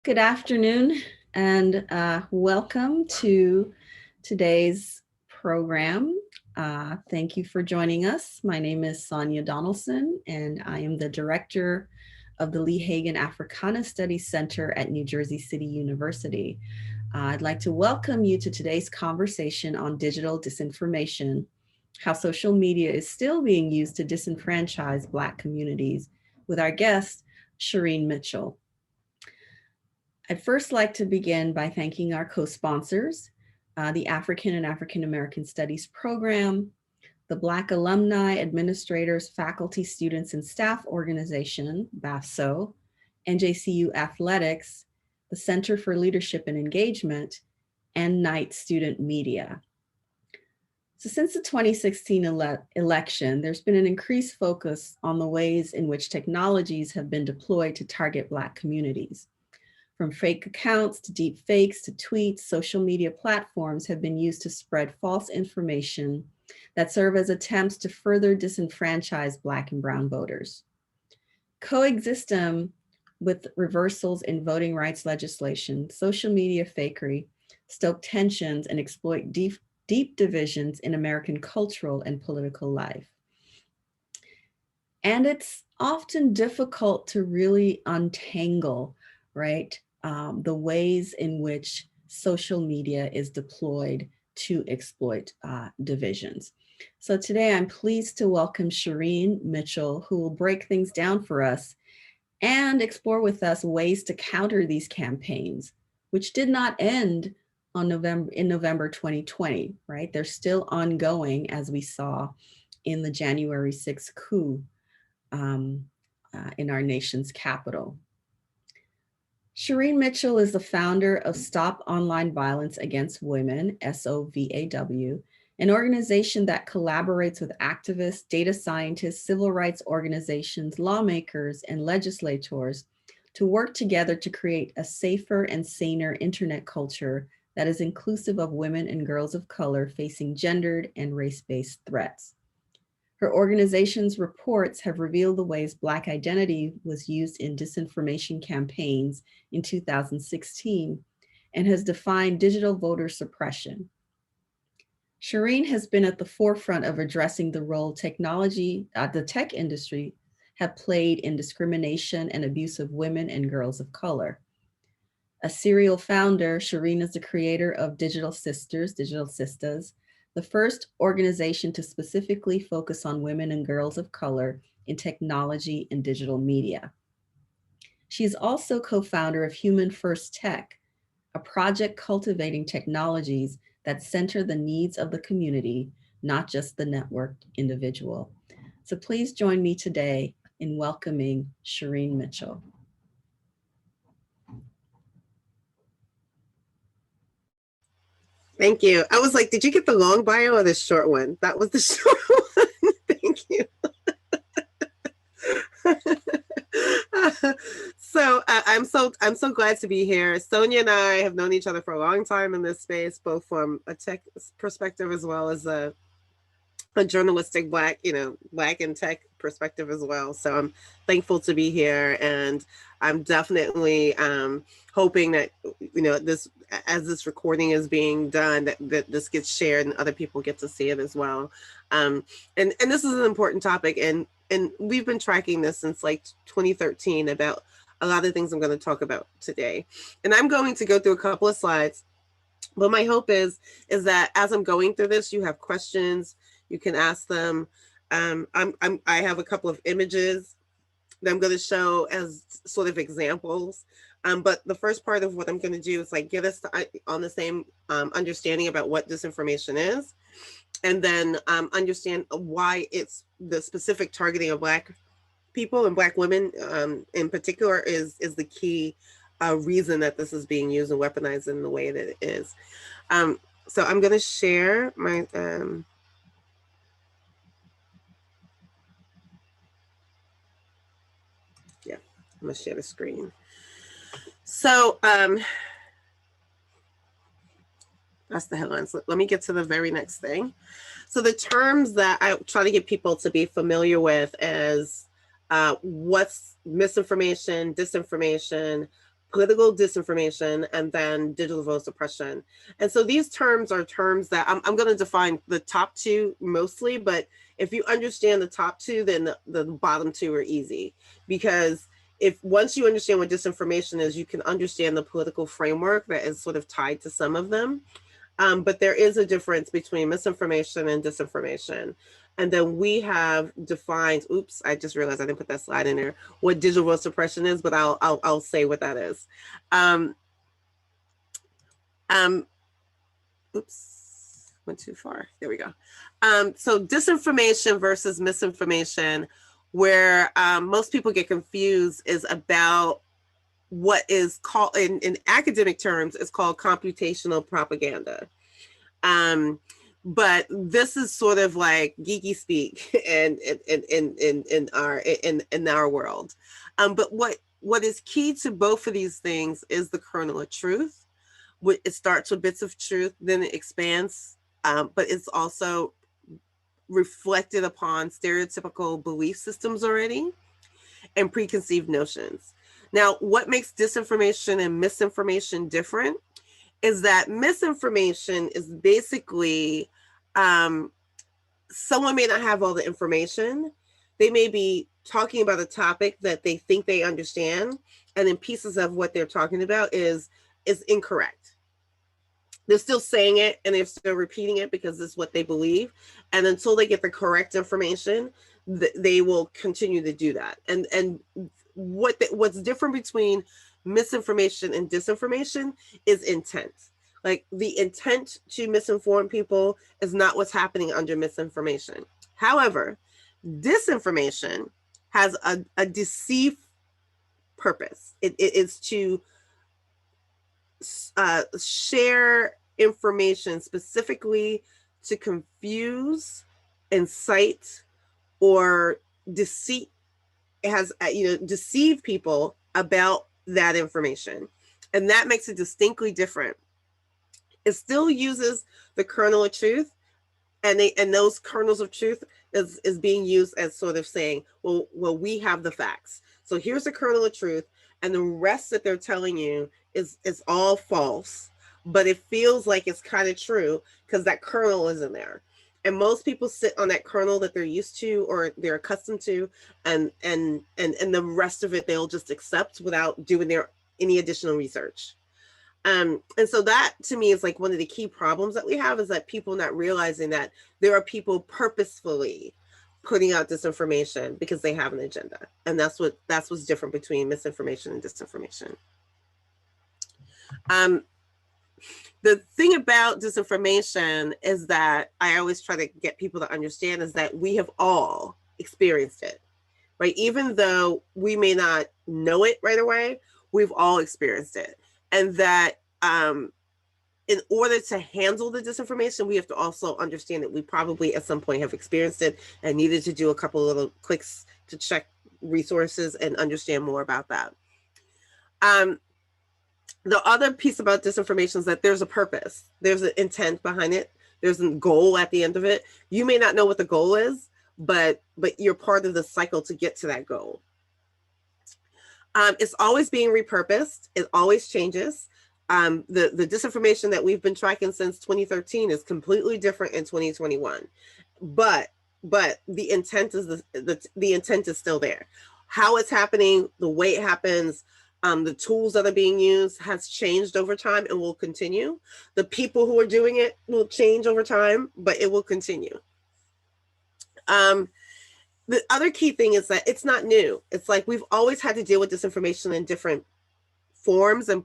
Good afternoon and welcome to today's program. Thank you for joining us. My name is Sonia Donaldson and I am the director of the Lee Hagen Africana Studies Center at New Jersey City University. I'd like to welcome you to today's conversation on digital disinformation, how social media is still being used to disenfranchise Black communities, with our guest, Shireen Mitchell. I'd first like to begin by thanking our co-sponsors, the African and African American Studies Program, the Black Alumni Administrators, Faculty, Students, and Staff Organization, BAFSO, NJCU Athletics, the Center for Leadership and Engagement, and Knight Student Media. So since the 2016 election, there's been an increased focus on the ways in which technologies have been deployed to target Black communities. From fake accounts to deep fakes to tweets, social media platforms have been used to spread false information that serve as attempts to further disenfranchise Black and Brown voters. Coexisting with reversals in voting rights legislation, social media fakery stoke tensions and exploit deep divisions in American cultural and political life. And it's often difficult to really untangle, right, the ways in which social media is deployed to exploit divisions. So today I'm pleased to welcome Shireen Mitchell, who will break things down for us and explore with us ways to counter these campaigns, which did not end in November 2020, right? They're still ongoing, as we saw in the January 6th coup in our nation's capital. Shireen Mitchell is the founder of Stop Online Violence Against Women, SOVAW, an organization that collaborates with activists, data scientists, civil rights organizations, lawmakers, and legislators to work together to create a safer and saner internet culture that is inclusive of women and girls of color facing gendered and race-based threats. Her organization's reports have revealed the ways Black identity was used in disinformation campaigns in 2016 and has defined digital voter suppression. Shireen has been at the forefront of addressing the role the tech industry have played in discrimination and abuse of women and girls of color. A serial founder, Shireen is the creator of Digital Sisters, the first organization to specifically focus on women and girls of color in technology and digital media. She is also co-founder of Human First Tech, a project cultivating technologies that center the needs of the community, not just the networked individual. So please join me today in welcoming Shireen Mitchell. Thank you. I was like, did you get the long bio or the short one? That was the short one. Thank you. I'm so glad to be here. Sonia and I have known each other for a long time in this space, both from a tech perspective as well as a journalistic Black and tech perspective as well. So I'm thankful to be here, and I'm definitely hoping that this, as this recording is being done, that this gets shared and other people get to see it as well. And this is an important topic, and we've been tracking this since like 2013 about a lot of things I'm going to talk about today. And I'm going to go through a couple of slides, but my hope is that as I'm going through this, you have questions. You can ask them. I have a couple of images that I'm going to show as sort of examples. But the first part of what I'm going to do is like get us on the same understanding about what disinformation is, and then understand why it's the specific targeting of Black people and Black women in particular is the key reason that this is being used and weaponized in the way that it is. So I'm going to share my I'm gonna share the screen. So that's the headlines. Let me get to the very next thing. So the terms that I try to get people to be familiar with is what's misinformation, disinformation, political disinformation, and then digital vote suppression. And so these terms are terms that I'm going to define the top two mostly, but if you understand the top two, then the bottom two are easy, because if once you understand what disinformation is, you can understand the political framework that is sort of tied to some of them. But there is a difference between misinformation and disinformation. And then we have defined, oops, I just realized I didn't put that slide in there, what digital vote suppression is, but I'll say what that is. Oops, went too far. There we go. So disinformation versus misinformation, where most people get confused, is about what is called, in academic terms, is called computational propaganda. But this is sort of like geeky speak in our world. But what is key to both of these things is the kernel of truth. It starts with bits of truth, then it expands, but it's also reflected upon stereotypical belief systems already and preconceived notions. Now, what makes disinformation and misinformation different is that misinformation is basically someone may not have all the information. They may be talking about a topic that they think they understand, and then pieces of what they're talking about is incorrect. They're still saying it and they're still repeating it because it's what they believe. And until they get the correct information, they will continue to do that. And what's different between misinformation and disinformation is intent. Like, the intent to misinform people is not what's happening under misinformation. However, disinformation has a deceive purpose. It is to share information specifically to confuse, incite, or deceit. It has, deceive people about that information. And that makes it distinctly different. It still uses the kernel of truth, and those kernels of truth is being used as sort of saying, well, we have the facts. So here's the kernel of truth, and the rest that they're telling you is all false, but it feels like it's kind of true because that kernel is in there. And most people sit on that kernel that they're used to or they're accustomed to, and the rest of it they'll just accept without doing any additional research. And so that, to me, is like one of the key problems that we have, is that people not realizing that there are people purposefully putting out disinformation because they have an agenda. And that's what's different between misinformation and disinformation. The thing about disinformation is that I always try to get people to understand is that we have all experienced it, right? Even though we may not know it right away, we've all experienced it. And that in order to handle the disinformation, we have to also understand that we probably at some point have experienced it and needed to do a couple of little clicks to check resources and understand more about that. The other piece about disinformation is that there's a purpose. There's an intent behind it. There's a goal at the end of it. You may not know what the goal is, but you're part of the cycle to get to that goal. It's always being repurposed. It always changes. The disinformation that we've been tracking since 2013 is completely different in 2021. But the intent is the intent is still there. How it's happening, the way it happens, the tools that are being used has changed over time and will continue. The people who are doing it will change over time, but it will continue. The other key thing is that it's not new. It's like we've always had to deal with disinformation in different forms and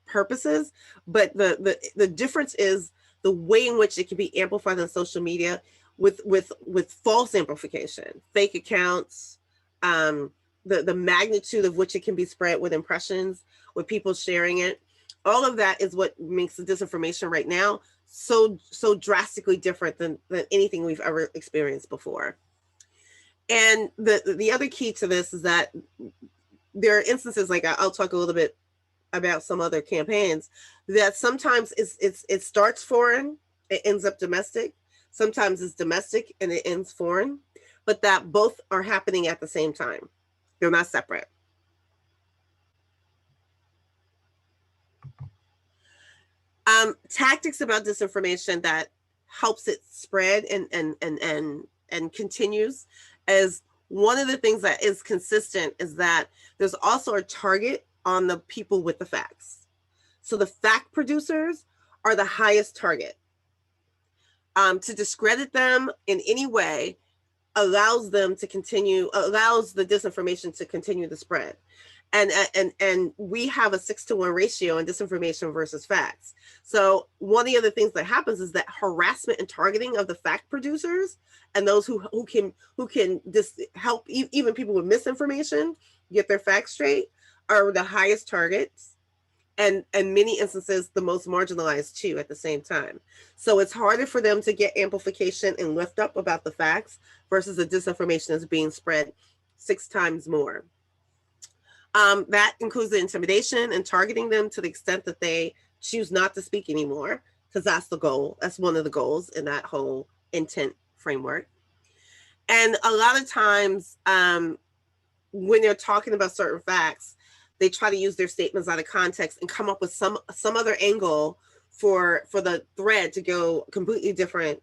purposes, but the difference is the way in which it can be amplified on social media with false amplification, fake accounts, the magnitude of which it can be spread with impressions, with people sharing it. All of that is what makes the disinformation right now so drastically different than anything we've ever experienced before. And the other key to this is that there are instances, like I'll talk a little bit about some other campaigns, that sometimes it starts foreign, it ends up domestic. Sometimes it's domestic and it ends foreign, but that both are happening at the same time. They're not separate. Tactics about disinformation that helps it spread and continues, as one of the things that is consistent is that there's also a target on the people with the facts. So the fact producers are the highest target. To discredit them in any way allows them to continue, allows the disinformation to continue to spread. And we have a 6-to-1 ratio in disinformation versus facts. So one of the other things that happens is that harassment and targeting of the fact producers and those who can just help even people with misinformation get their facts straight are the highest targets, and in many instances the most marginalized too at the same time. So it's harder for them to get amplification and lift up about the facts versus the disinformation that's being spread 6 times more. That includes the intimidation and targeting them to the extent that they choose not to speak anymore, because that's the goal. That's one of the goals in that whole intent framework. And a lot of times when they're talking about certain facts, they try to use their statements out of context and come up with some other angle for the thread to go completely different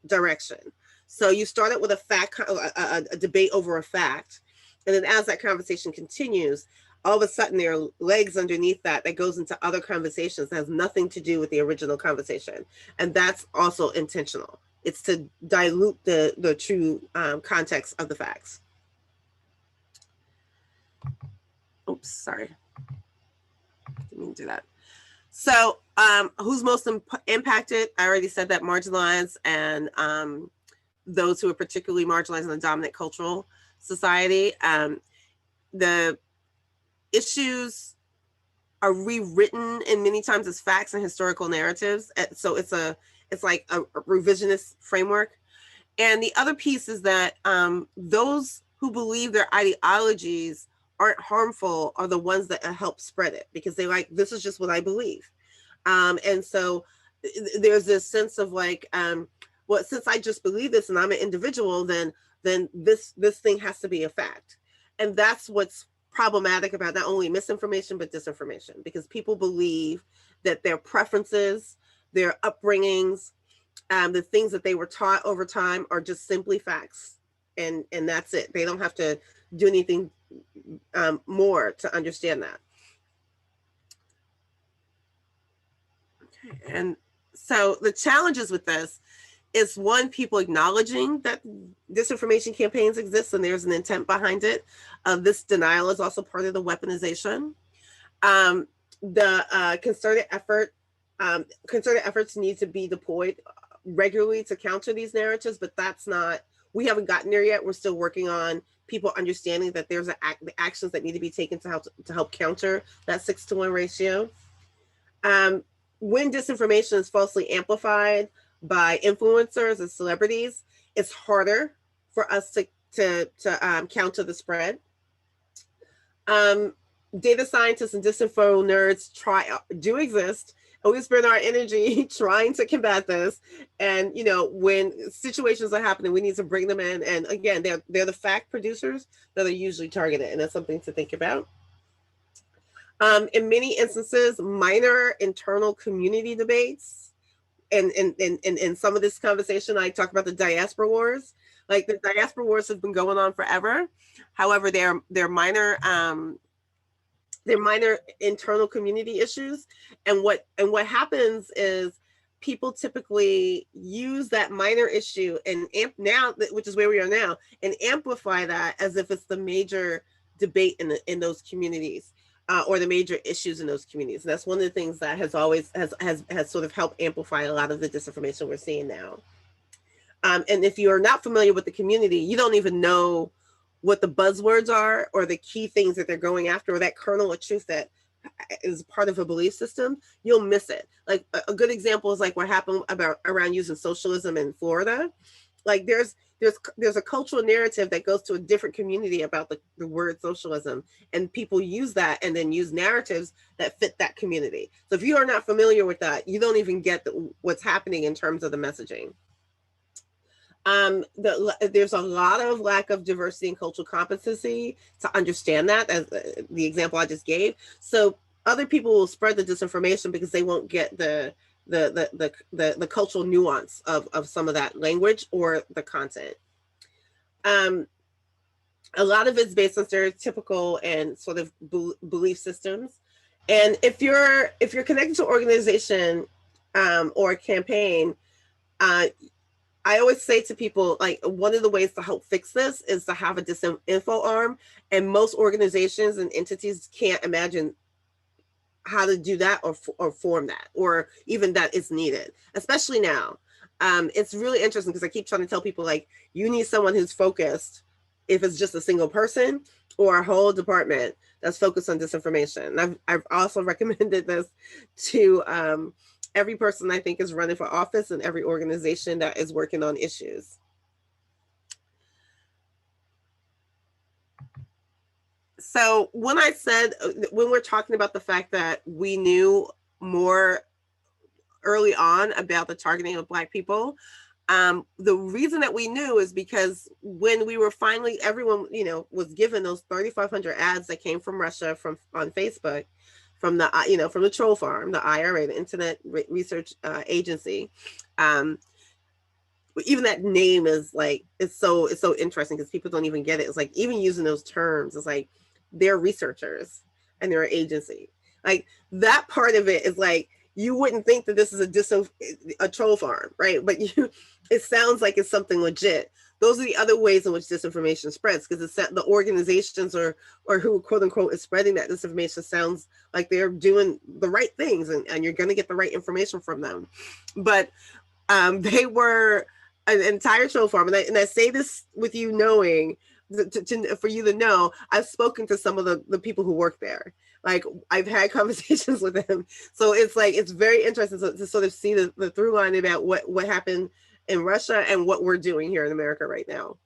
direction. So you start it with a debate over a fact, and then as that conversation continues, all of a sudden there are legs underneath that goes into other conversations that has nothing to do with the original conversation, and that's also intentional. It's to dilute the true context of the facts. Oops, sorry. Didn't mean to do that. So who's most impacted? I already said that marginalized and those who are particularly marginalized in a dominant cultural society. The issues are rewritten in many times as facts and historical narratives. So it's like a revisionist framework. And the other piece is that those who believe their ideologies aren't harmful are the ones that help spread it, because they like, this is just what I believe. And so there's this sense of like, well, since I just believe this and I'm an individual, then this thing has to be a fact. And that's what's problematic about not only misinformation, but disinformation, because people believe that their preferences, their upbringings, the things that they were taught over time are just simply facts. And that's it. They don't have to do anything more to understand that. Okay. And so the challenges with this is, one, people acknowledging that disinformation campaigns exist and there's an intent behind it. This denial is also part of the weaponization. The concerted efforts need to be deployed regularly to counter these narratives, but we haven't gotten there yet. We're still working on people understanding that there's the actions that need to be taken to help counter that 6-to-1 ratio. When disinformation is falsely amplified by influencers and celebrities, it's harder for us to counter the spread. Data scientists and disinfo nerds do exist, and we spend our energy trying to combat this. And when situations are happening, we need to bring them in. And again, they're the fact producers that are usually targeted, and that's something to think about. In many instances, minor internal community debates, and in some of this conversation, I talk about the diaspora wars. Like, the diaspora wars have been going on forever. However, they're minor internal community issues. And what happens is people typically use that minor issue and which is where we are now, and amplify that as if it's the major debate in those communities. Or the major issues in those communities. And that's one of the things that has sort of helped amplify a lot of the disinformation we're seeing now. And if you're not familiar with the community, you don't even know what the buzzwords are or the key things that they're going after, or that kernel of truth that is part of a belief system, you'll miss it. Like, a good example is like what happened around using socialism in Florida. Like, there's a cultural narrative that goes to a different community about the word socialism, and people use that and then use narratives that fit that community. So if you are not familiar with that, you don't even get what's happening in terms of the messaging. There's a lot of lack of diversity and cultural competency to understand that, as the example I just gave. So other people will spread the disinformation because they won't get the cultural nuance of some of that language or the content. A lot of it's based on stereotypical and sort of belief systems. And if you're connected to an organization or a campaign, I always say to people, like, one of the ways to help fix this is to have a disinfo arm. And most organizations and entities can't imagine how to do that or form that, or even that is needed, especially now. It's really interesting because I keep trying to tell people, like, you need someone who's focused, if it's just a single person or a whole department that's focused on disinformation. And I've also recommended this to every person I think is running for office and every organization that is working on issues. So when I said, when we're talking about the fact that we knew more early on about the targeting of Black people, the reason that we knew is because when we were finally, everyone, was given those 3,500 ads that came from Russia on Facebook, from the, from the troll farm, the IRA, the Internet Research Agency. Even that name is like, it's so interesting because people don't even get it. It's like, even using those terms, it's like, they're researchers and they're an agency. Like, that part of it is like, you wouldn't think that this is a troll farm, right? But it sounds like it's something legit. Those are the other ways in which disinformation spreads, because the organizations or who, quote unquote, is spreading that disinformation sounds like they're doing the right things and you're going to get the right information from them. But they were an entire troll farm. And I say this with you knowing, for you to know, I've spoken to some of the people who work there. Like, I've had conversations with them. So it's like, it's very interesting to sort of see the through line about what happened in Russia and what we're doing here in America right now.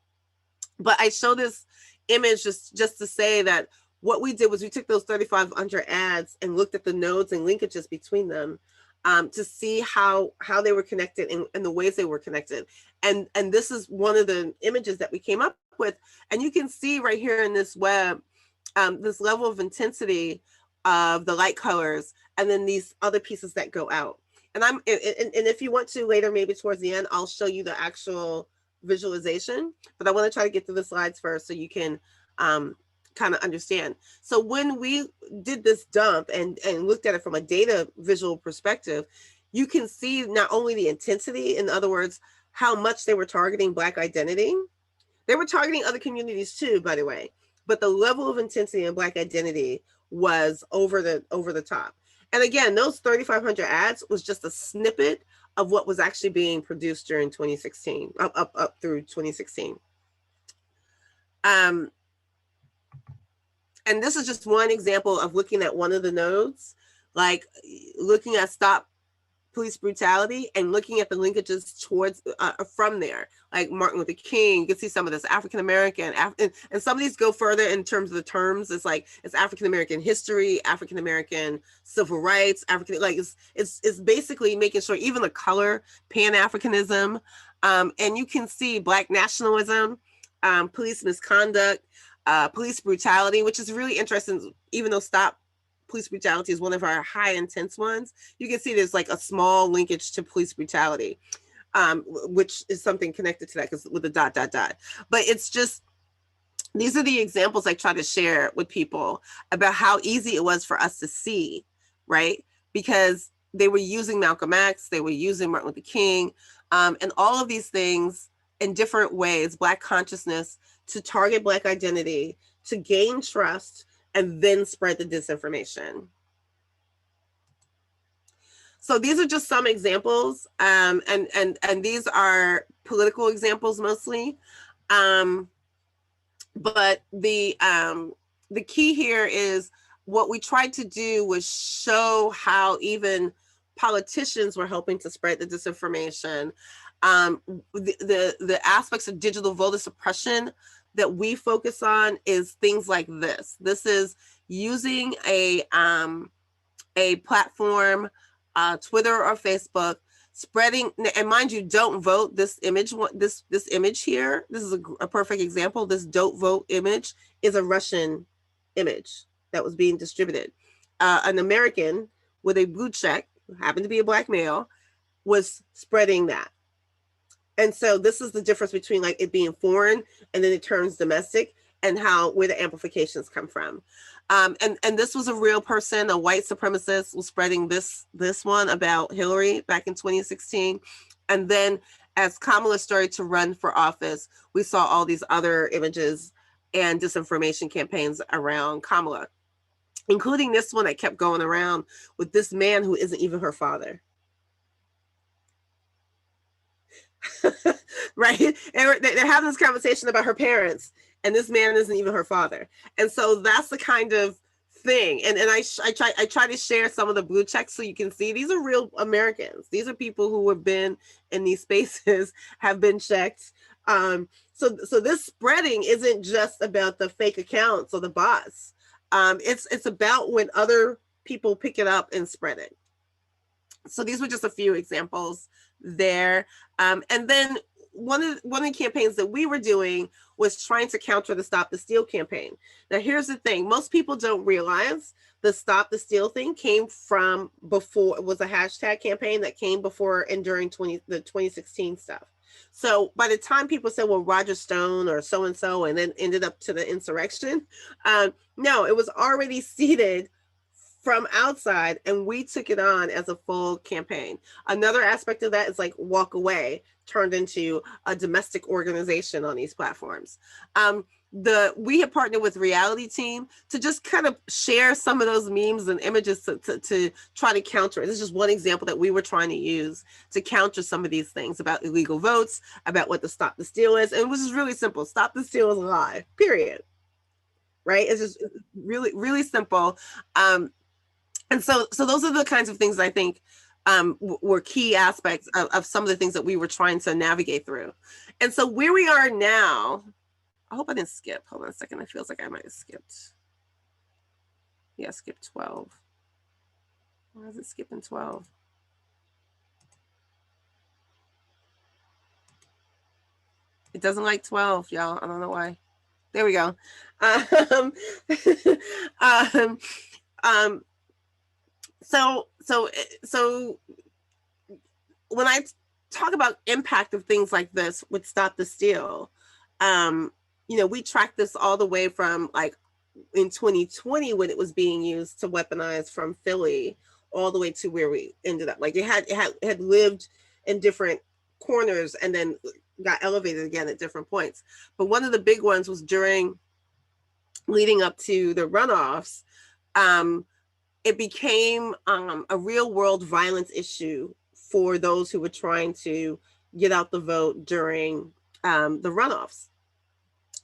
But I show this image just to say that what we did was we took those 3,500 ads and looked at the nodes and linkages between them to see how they were connected and the ways they were connected. And this is one of the images that we came up with. And you can see right here in this web, this level of intensity of the light colors, and then these other pieces that go out. And if you want to later, maybe towards the end, I'll show you the actual visualization, but I want to try to get through the slides first so you can kind of understand. So when we did this dump and looked at it from a data visual perspective, you can see not only the intensity, in other words, how much they were targeting Black identity. They were targeting other communities too, by the way, but the level of intensity in Black identity was over the top. And again, those 3,500 ads was just a snippet of what was actually being produced during 2016, up through 2016. And this is just one example of looking at one of the nodes, like looking at Stop Police Brutality and looking at the linkages towards from there, like Martin Luther King. You can see some of this African-American, and some of these go further in terms of the terms. It's like, it's African-American history, African-American civil rights, it's basically making sure, even the color, Pan-Africanism, and you can see Black nationalism, police misconduct, police brutality, which is really interesting. Even though Stop Police Brutality is one of our high intense ones, you can see there's like a small linkage to police brutality, which is something connected to that, because with the ... But it's just, these are the examples I try to share with people about how easy it was for us to see, right? Because they were using Malcolm X, they were using Martin Luther King, and all of these things in different ways, Black consciousness, to target Black identity, to gain trust, and then spread the disinformation. So these are just some examples, and these are political examples mostly. But the key here is, what we tried to do was show how even politicians were helping to spread the disinformation. The aspects of digital voter suppression that we focus on is things like this. This is using a platform, Twitter or Facebook, spreading, and mind you, don't vote. This image, this image here, this is a perfect example. This don't vote image is a Russian image that was being distributed. an American with a blue check, who happened to be a Black male, was spreading that. And so this is the difference between like it being foreign and then it turns domestic, and how where the amplifications come from. And this was a real person, a white supremacist, was spreading this one about Hillary back in 2016. And then as Kamala started to run for office, we saw all these other images and disinformation campaigns around Kamala, including this one that kept going around with this man who isn't even her father. Right? And they're having this conversation about her parents, and this man isn't even her father. And so that's the kind of thing. And I try to share some of the blue checks so you can see these are real Americans. These are people who have been in these spaces, have been checked. So this spreading isn't just about the fake accounts or the bots. It's about when other people pick it up and spread it. So these were just a few examples there. And then one of the campaigns that we were doing was trying to counter the Stop the Steal campaign. Now, here's the thing. Most people don't realize the Stop the Steal thing came from before. It was a hashtag campaign that came before and during the 2016 stuff. So by the time people said, well, Roger Stone or so-and-so, and then ended up to the insurrection, no, it was already seeded from outside, and we took it on as a full campaign. Another aspect of that is like Walk Away turned into a domestic organization on these platforms. We have partnered with Reality Team to just kind of share some of those memes and images to try to counter it. This is just one example that we were trying to use to counter some of these things about illegal votes, about what the Stop the Steal is. And it was just really simple. Stop the Steal is a lie, period. Right? It's just really, really simple. And so those are the kinds of things I think were key aspects of some of the things that we were trying to navigate through. And so where we are now, I hope I didn't skip. Hold on a second. It feels like I might have skipped. Yeah, skip 12. Why is it skipping 12? It doesn't like 12, y'all. I don't know why. There we go. So when I talk about impact of things like this with Stop the Steal, we tracked this all the way from like in 2020 when it was being used to weaponize from Philly all the way to where we ended up. Like it had lived in different corners and then got elevated again at different points. But one of the big ones was leading up to the runoffs. It became a real world violence issue for those who were trying to get out the vote during the runoffs.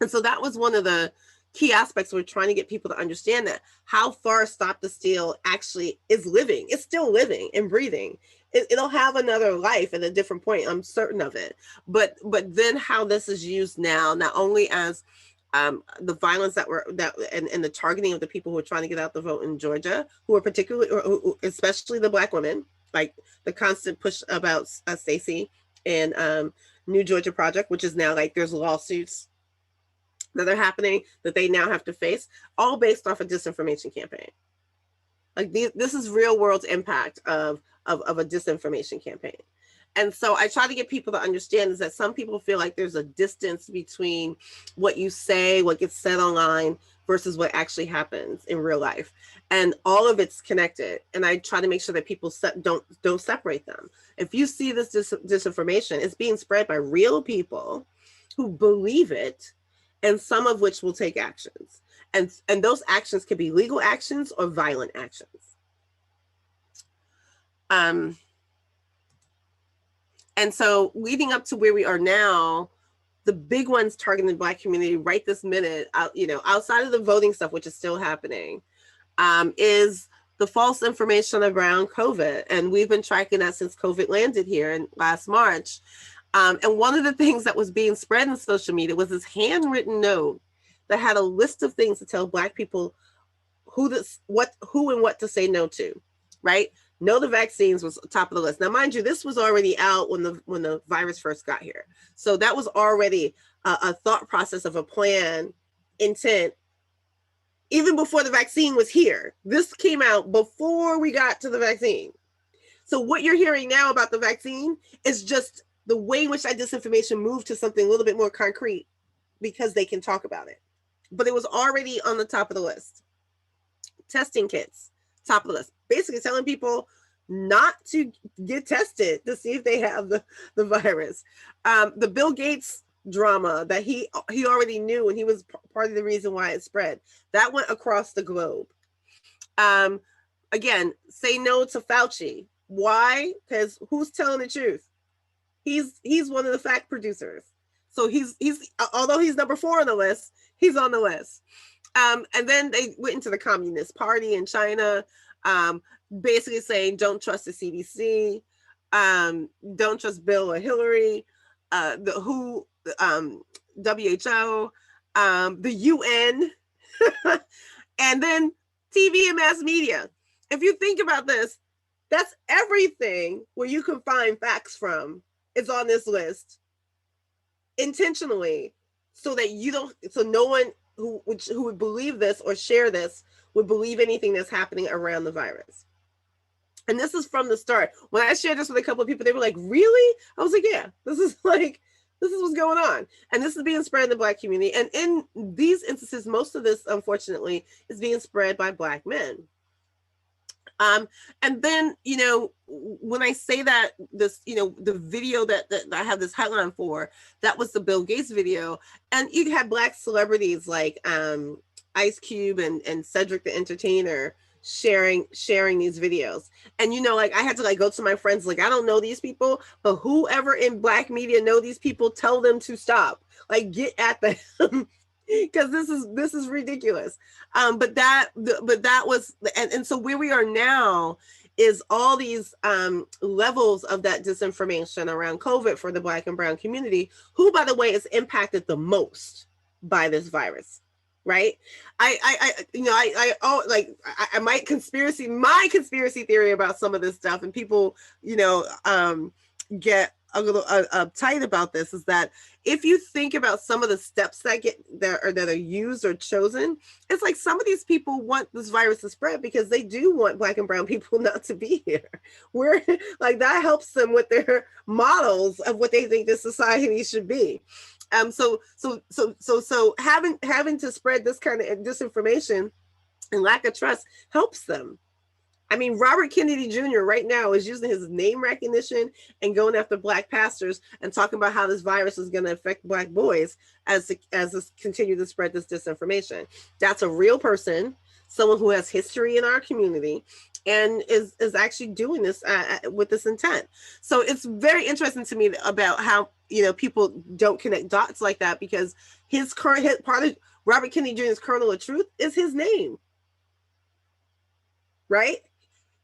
And so that was one of the key aspects. We're trying to get people to understand that how far Stop the Steal actually is living. It's still living and breathing. It'll have another life at a different point. I'm certain of it. But then how this is used now, not only as the violence and the targeting of the people who are trying to get out the vote in Georgia, who are particularly, or especially the Black women, like the constant push about Stacey and New Georgia Project, which is now like there's lawsuits that are happening that they now have to face, all based off a disinformation campaign. Like this is real world impact of a disinformation campaign. And so I try to get people to understand is that some people feel like there's a distance between what you say, what gets said online versus what actually happens in real life. And all of it's connected. And I try to make sure that people don't separate them. If you see this disinformation, it's being spread by real people who believe it, and some of which will take actions. And those actions can be legal actions or violent actions. And so leading up to where we are now, the big ones targeting the Black community right this minute, outside of the voting stuff, which is still happening, is the false information around COVID. And we've been tracking that since COVID landed here in last March. And one of the things that was being spread in social media was this handwritten note that had a list of things to tell Black people who and what to say no to, right? No, the vaccines was top of the list. Now, mind you, this was already out when the virus first got here. So that was already a thought process of a plan, intent even before the vaccine was here. This came out before we got to the vaccine. So what you're hearing now about the vaccine is just the way in which that disinformation moved to something a little bit more concrete because they can talk about it. But it was already on the top of the list. Testing kits, top of the list. Basically telling people not to get tested to see if they have the virus. The Bill Gates drama that he already knew, and he was part of the reason why it spread. That went across the globe. Again, say no to Fauci. Why? Because who's telling the truth? He's one of the fact producers. So he's although he's number 4 on the list, he's on the list. And then they went into the Communist Party in China, basically saying don't trust the CDC, don't trust Bill or Hillary, the WHO, WHO, the UN, and then TV and mass media. If you think about this, that's everything where you can find facts from is on this list intentionally, so that you don't, so no one who would believe this or share this would believe anything that's happening around the virus. And this is from the start. When I shared this with a couple of people, they were like, really? I was like, yeah, this is what's going on. And this is being spread in the Black community. And in these instances, most of this, unfortunately, is being spread by Black men. And then, you know, when I say that this, you know, the video that I have this headline for, that was the Bill Gates video. And you had Black celebrities like Ice Cube and Cedric the Entertainer sharing these videos. And, you know, like I had to like go to my friends, like, I don't know these people, but whoever in Black media know these people, tell them to stop, like get at them. Because this is ridiculous. But that was, and so where we are now is all these levels of that disinformation around COVID for the Black and brown community, who, by the way, is impacted the most by this virus, right? My conspiracy theory about some of this stuff, and people, you know, get a little uptight about this, is that if you think about some of the steps that are used or chosen, it's like some of these people want this virus to spread because they do want Black and brown people not to be here. We're like, that helps them with their models of what they think the society should be. So having to spread this kind of disinformation and lack of trust helps them. I mean, Robert Kennedy Jr. right now is using his name recognition and going after Black pastors and talking about how this virus is going to affect Black boys as this continue to spread this disinformation. That's a real person, someone who has history in our community, and is actually doing this with this intent. So it's very interesting to me about how, you know, people don't connect dots like that, because part of Robert Kennedy Jr.'s kernel of truth is his name, right?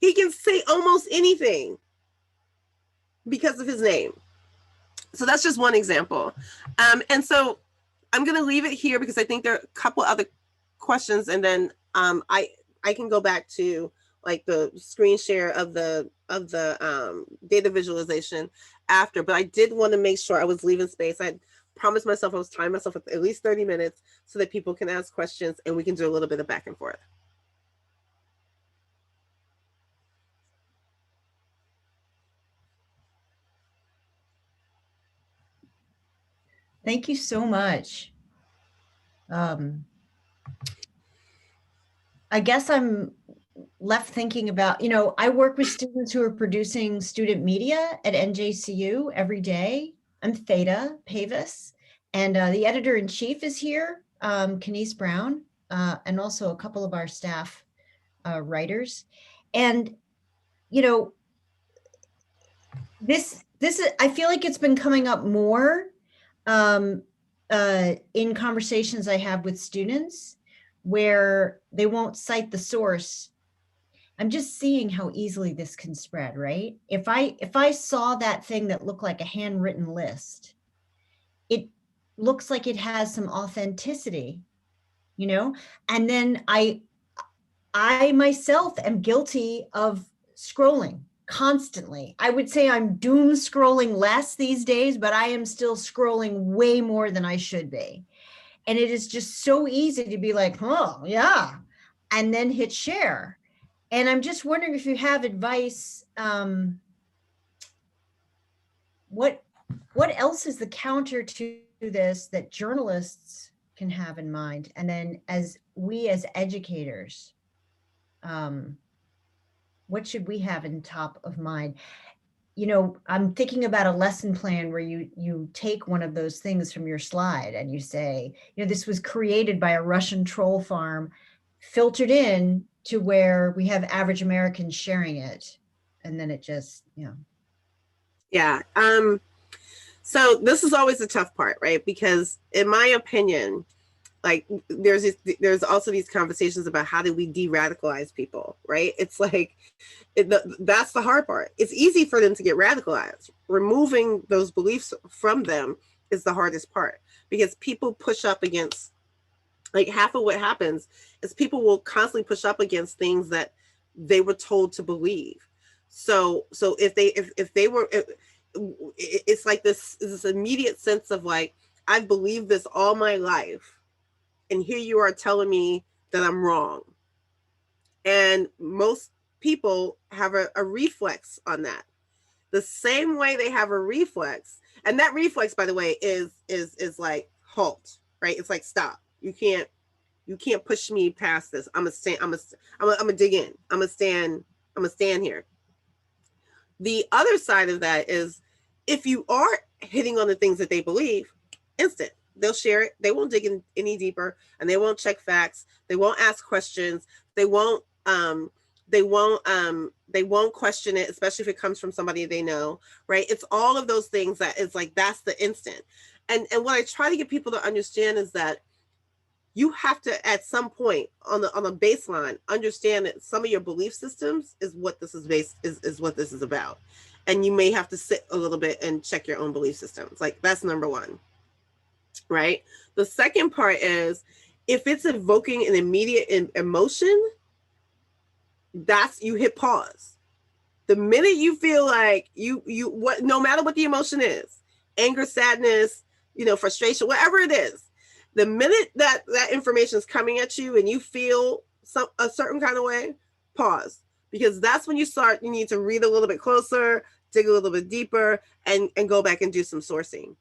He can say almost anything because of his name. So that's just one example. And so I'm going to leave it here because I think there are a couple other questions, and then I can go back to like the screen share of the data visualization after. But I did want to make sure I was leaving space. I promised myself I was timing myself at least 30 minutes so that people can ask questions and we can do a little bit of back and forth. Thank you so much. I guess I'm left thinking about, you know, I work with students who are producing student media at NJCU every day. I'm Theta Pavis, and the editor-in-chief is here, Kenise Brown, and also a couple of our staff writers. And, you know, this is, I feel like it's been coming up more in conversations I have with students where they won't cite the source. I'm just seeing how easily this can spread, right? If I saw that thing that looked like a handwritten list, it looks like it has some authenticity, you know? And then I myself am guilty of scrolling constantly. I would say I'm doom scrolling less these days, but I am still scrolling way more than I should be. And it is just so easy to be like, oh, yeah, and then hit share. And I'm just wondering if you have advice. What else is the counter to this that journalists can have in mind? And then as we as educators, what should we have in top of mind? You know, I'm thinking about a lesson plan where you take one of those things from your slide and you say, you know, this was created by a Russian troll farm, filtered in to where we have average Americans sharing it. And then it just, you know. Yeah. So this is always the tough part, right? Because in my opinion, like there's also these conversations about how do we de-radicalize people, right? It's like that's the hard part. It's easy for them to get radicalized. Removing those beliefs from them is the hardest part, because people push up against, like, half of what happens is people will constantly push up against things that they were told to believe. So if they were, it's like this immediate sense of like, I've believed this all my life, and here you are telling me that I'm wrong. And most people have a reflex on that. The same way they have a reflex, and that reflex, by the way, is like halt, right? It's like stop. You can't push me past this. I'm gonna dig in. I'm gonna stand here. The other side of that is, if you are hitting on the things that they believe, instant. They'll share it. They won't dig in any deeper, and they won't check facts. They won't ask questions. They won't question it, especially if it comes from somebody they know, right? It's all of those things that is like, that's the instant. And what I try to get people to understand is that you have to, at some point on the baseline, understand that some of your belief systems is what this is what this is about. And you may have to sit a little bit and check your own belief systems. Like, that's number one, right? The second part is, if it's evoking an immediate emotion, that's, you hit pause. The minute you feel like no matter what the emotion is, anger, sadness, frustration, whatever it is, the minute that information is coming at you and you feel a certain kind of way, pause. Because that's when you need to read a little bit closer, dig a little bit deeper, and go back and do some sourcing.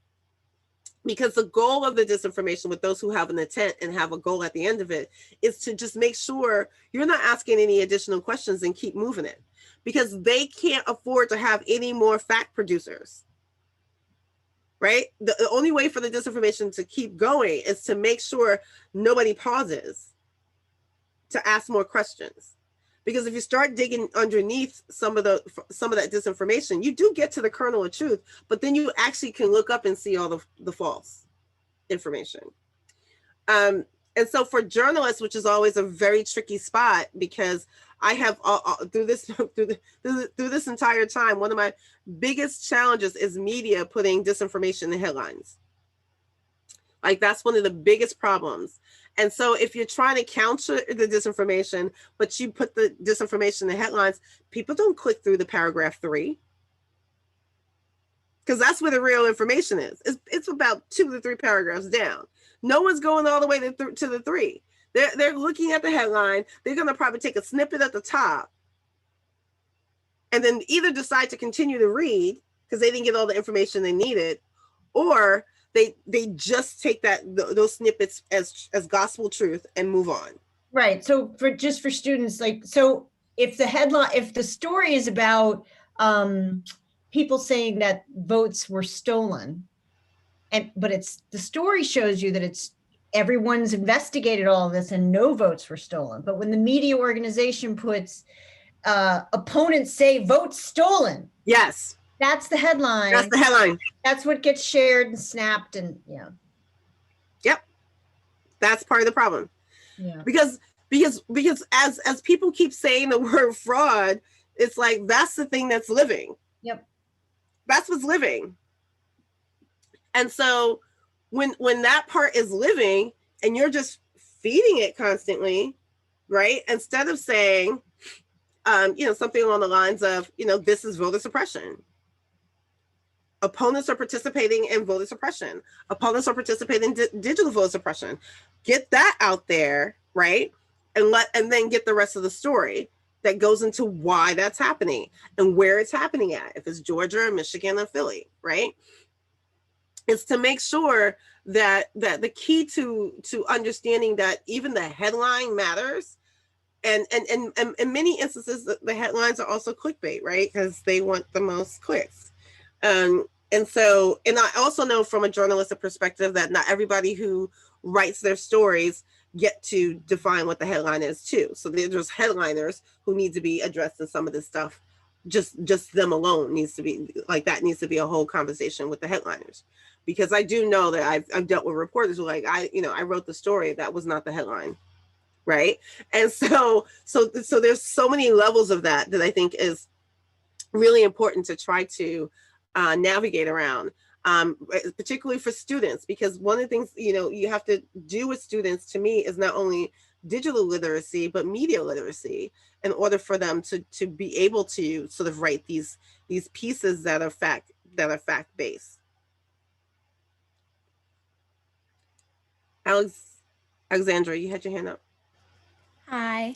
Because the goal of the disinformation, with those who have an intent and have a goal at the end of it, is to just make sure you're not asking any additional questions and keep moving it. Because they can't afford to have any more fact producers, right? The only way for the disinformation to keep going is to make sure nobody pauses to ask more questions. Because if you start digging underneath some of that disinformation, you do get to the kernel of truth, but then you actually can look up and see all the false information. And so for journalists, which is always a very tricky spot, because I have through this entire time, one of my biggest challenges is media putting disinformation in headlines. Like, that's one of the biggest problems. And so if you're trying to counter the disinformation, but you put the disinformation in the headlines, people don't click through the paragraph 3. Because that's where the real information is. It's about 2 to 3 paragraphs down. No one's going all the way to the 3. They're looking at the headline. They're going to probably take a snippet at the top and then either decide to continue to read because they didn't get all the information they needed, or they just take those snippets as gospel truth and move on. Right. So for students, like, so if the story is about people saying that votes were stolen, but the story shows you that it's everyone's investigated all of this and no votes were stolen. But when the media organization puts opponents say votes stolen, yes, that's the headline. That's the headline. That's what gets shared and snapped, and yeah. Yep. That's part of the problem. Yeah. Because as people keep saying the word fraud, it's like, that's the thing that's living. Yep. That's what's living. And so when that part is living and you're just feeding it constantly, right? Instead of saying, something along the lines of, this is voter suppression. Opponents are participating in voter suppression. Opponents are participating in digital voter suppression. Get that out there, right? And then get the rest of the story that goes into why that's happening and where it's happening at. If it's Georgia, Michigan, or Philly, right? It's to make sure that the key to understanding that even the headline matters. And in many instances, the headlines are also clickbait, right? Because they want the most clicks. And so, and I also know from a journalistic perspective that not everybody who writes their stories get to define what the headline is too. So there's headliners who need to be addressed in some of this stuff. Just them alone needs to be like, that needs to be a whole conversation with the headliners, because I do know that I've dealt with reporters who like, I wrote the story, that was not the headline. Right. And so there's so many levels of that I think is really important to try to navigate around, particularly for students, because one of the things, you have to do with students, to me, is not only digital literacy, but media literacy, in order for them to be able to sort of write these pieces that are fact-based. Alexandra, you had your hand up. Hi.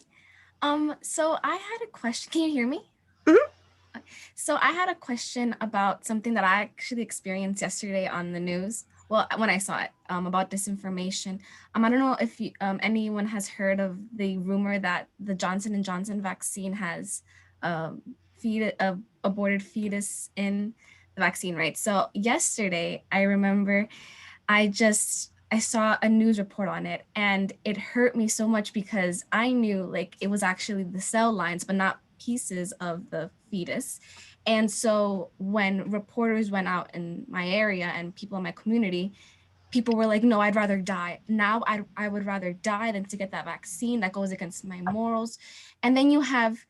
So I had a question. Can you hear me? Mm-hmm. So I had a question about something that I actually experienced yesterday on the news. Well, when I saw it, about disinformation. I don't know if anyone has heard of the rumor that the Johnson & Johnson vaccine has aborted fetus in the vaccine, right? So yesterday, I remember I saw a news report on it, and it hurt me so much because I knew like it was actually the cell lines, but not pieces of the fetus. And so when reporters went out in my area and people in my community, people were like, no, I'd rather die. Now I would rather die than to get that vaccine that goes against my morals. And then you have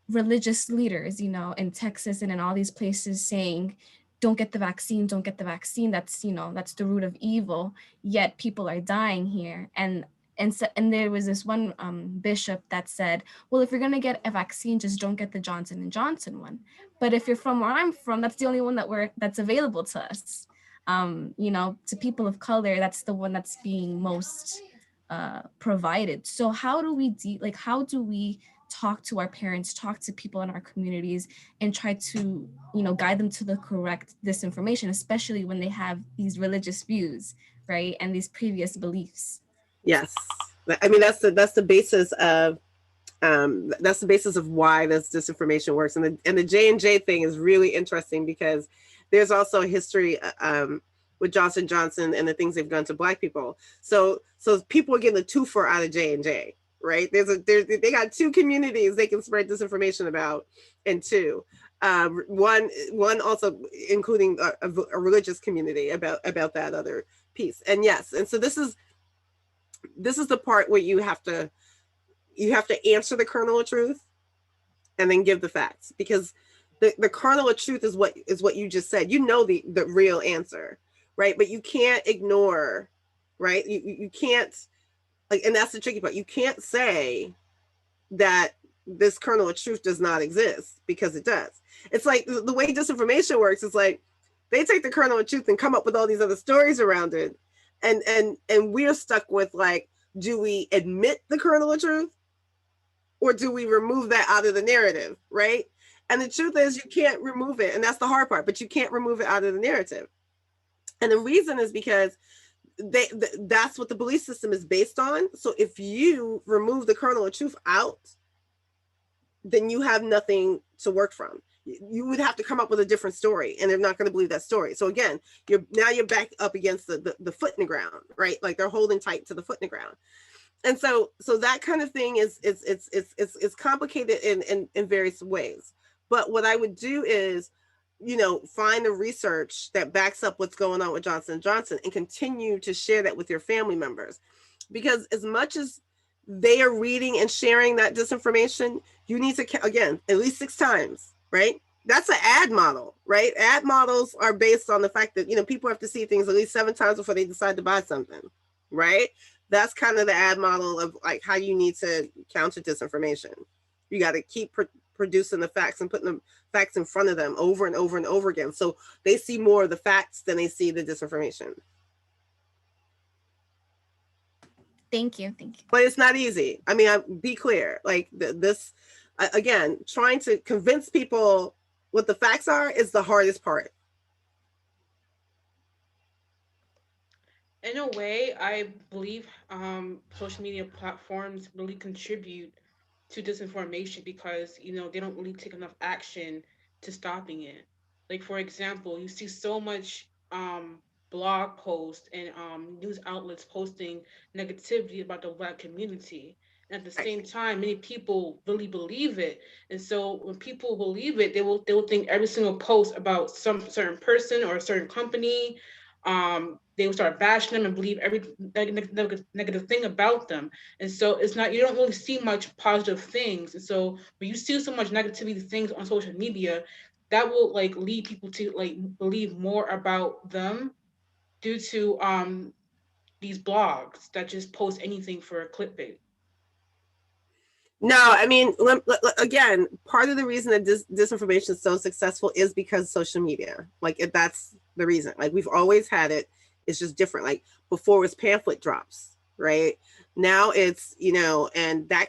religious leaders, in Texas and in all these places saying, don't get the vaccine, don't get the vaccine. That's the root of evil. Yet people are dying here. And there was this one bishop that said, well, if you're going to get a vaccine, just don't get the Johnson & Johnson one. But if you're from where I'm from, that's the only one that's available to us. To people of color, that's the one that's being most provided. So how do we talk to our parents, talk to people in our communities, and try to, guide them to the correct disinformation, especially when they have these religious views, right? And these previous beliefs. Yes. I mean, that's the basis of why this disinformation works. And the J&J thing is really interesting because there's also a history with Johnson & Johnson and the things they've done to Black people. So people are getting a twofer out of J&J, right? They got two communities they can spread disinformation about, and two. One also including a religious community about that other piece. And yes, and so this is the part where you have to answer the kernel of truth and then give the facts, because the kernel of truth is what you just said. The real answer, right? But you can't ignore, right? You can't, like, and that's the tricky part. You can't say that this kernel of truth does not exist, because it does. It's like the way disinformation works is like they take the kernel of truth and come up with all these other stories around it. And we're stuck with like, do we admit the kernel of truth, or do we remove that out of the narrative, right? And the truth is, you can't remove it, and that's the hard part. But you can't remove it out of the narrative, and the reason is because that's what the belief system is based on. So if you remove the kernel of truth out, then you have nothing to work from. You would have to come up with a different story, and they're not going to believe that story. So again, you're back up against the foot in the ground, right? Like they're holding tight to the foot in the ground. And so that kind of thing is complicated in various ways. But what I would do is, find the research that backs up what's going on with Johnson & Johnson and continue to share that with your family members. Because as much as they are reading and sharing that disinformation, you need to, again, at least 6 times, right? That's an ad model, right? Ad models are based on the fact that, people have to see things at least 7 times before they decide to buy something, right? That's kind of the ad model of like how you need to counter disinformation. You got to keep producing the facts and putting the facts in front of them over and over and over again. So they see more of the facts than they see the disinformation. Thank you. Thank you. But it's not easy. I mean, be clear, like this, again, trying to convince people what the facts are is the hardest part. In a way, I believe social media platforms really contribute to disinformation because, you know, they don't really take enough action to stopping it. Like, for example, you see so much blog posts and news outlets posting negativity about the Black community. And at the same time, many people really believe it. And so when people believe it, they will think every single post about some certain person or a certain company, they will start bashing them and believe every negative thing about them. And so it's not, you don't really see much positive things. And so when you see so much negativity things on social media, that will like lead people to like believe more about them due to these blogs that just post anything for a clickbait. No, I mean, again, part of the reason that disinformation is so successful is because social media. Like, that's the reason. Like, we've always had it. It's just different. Like, before it was pamphlet drops, right? Now it's, you know, and that,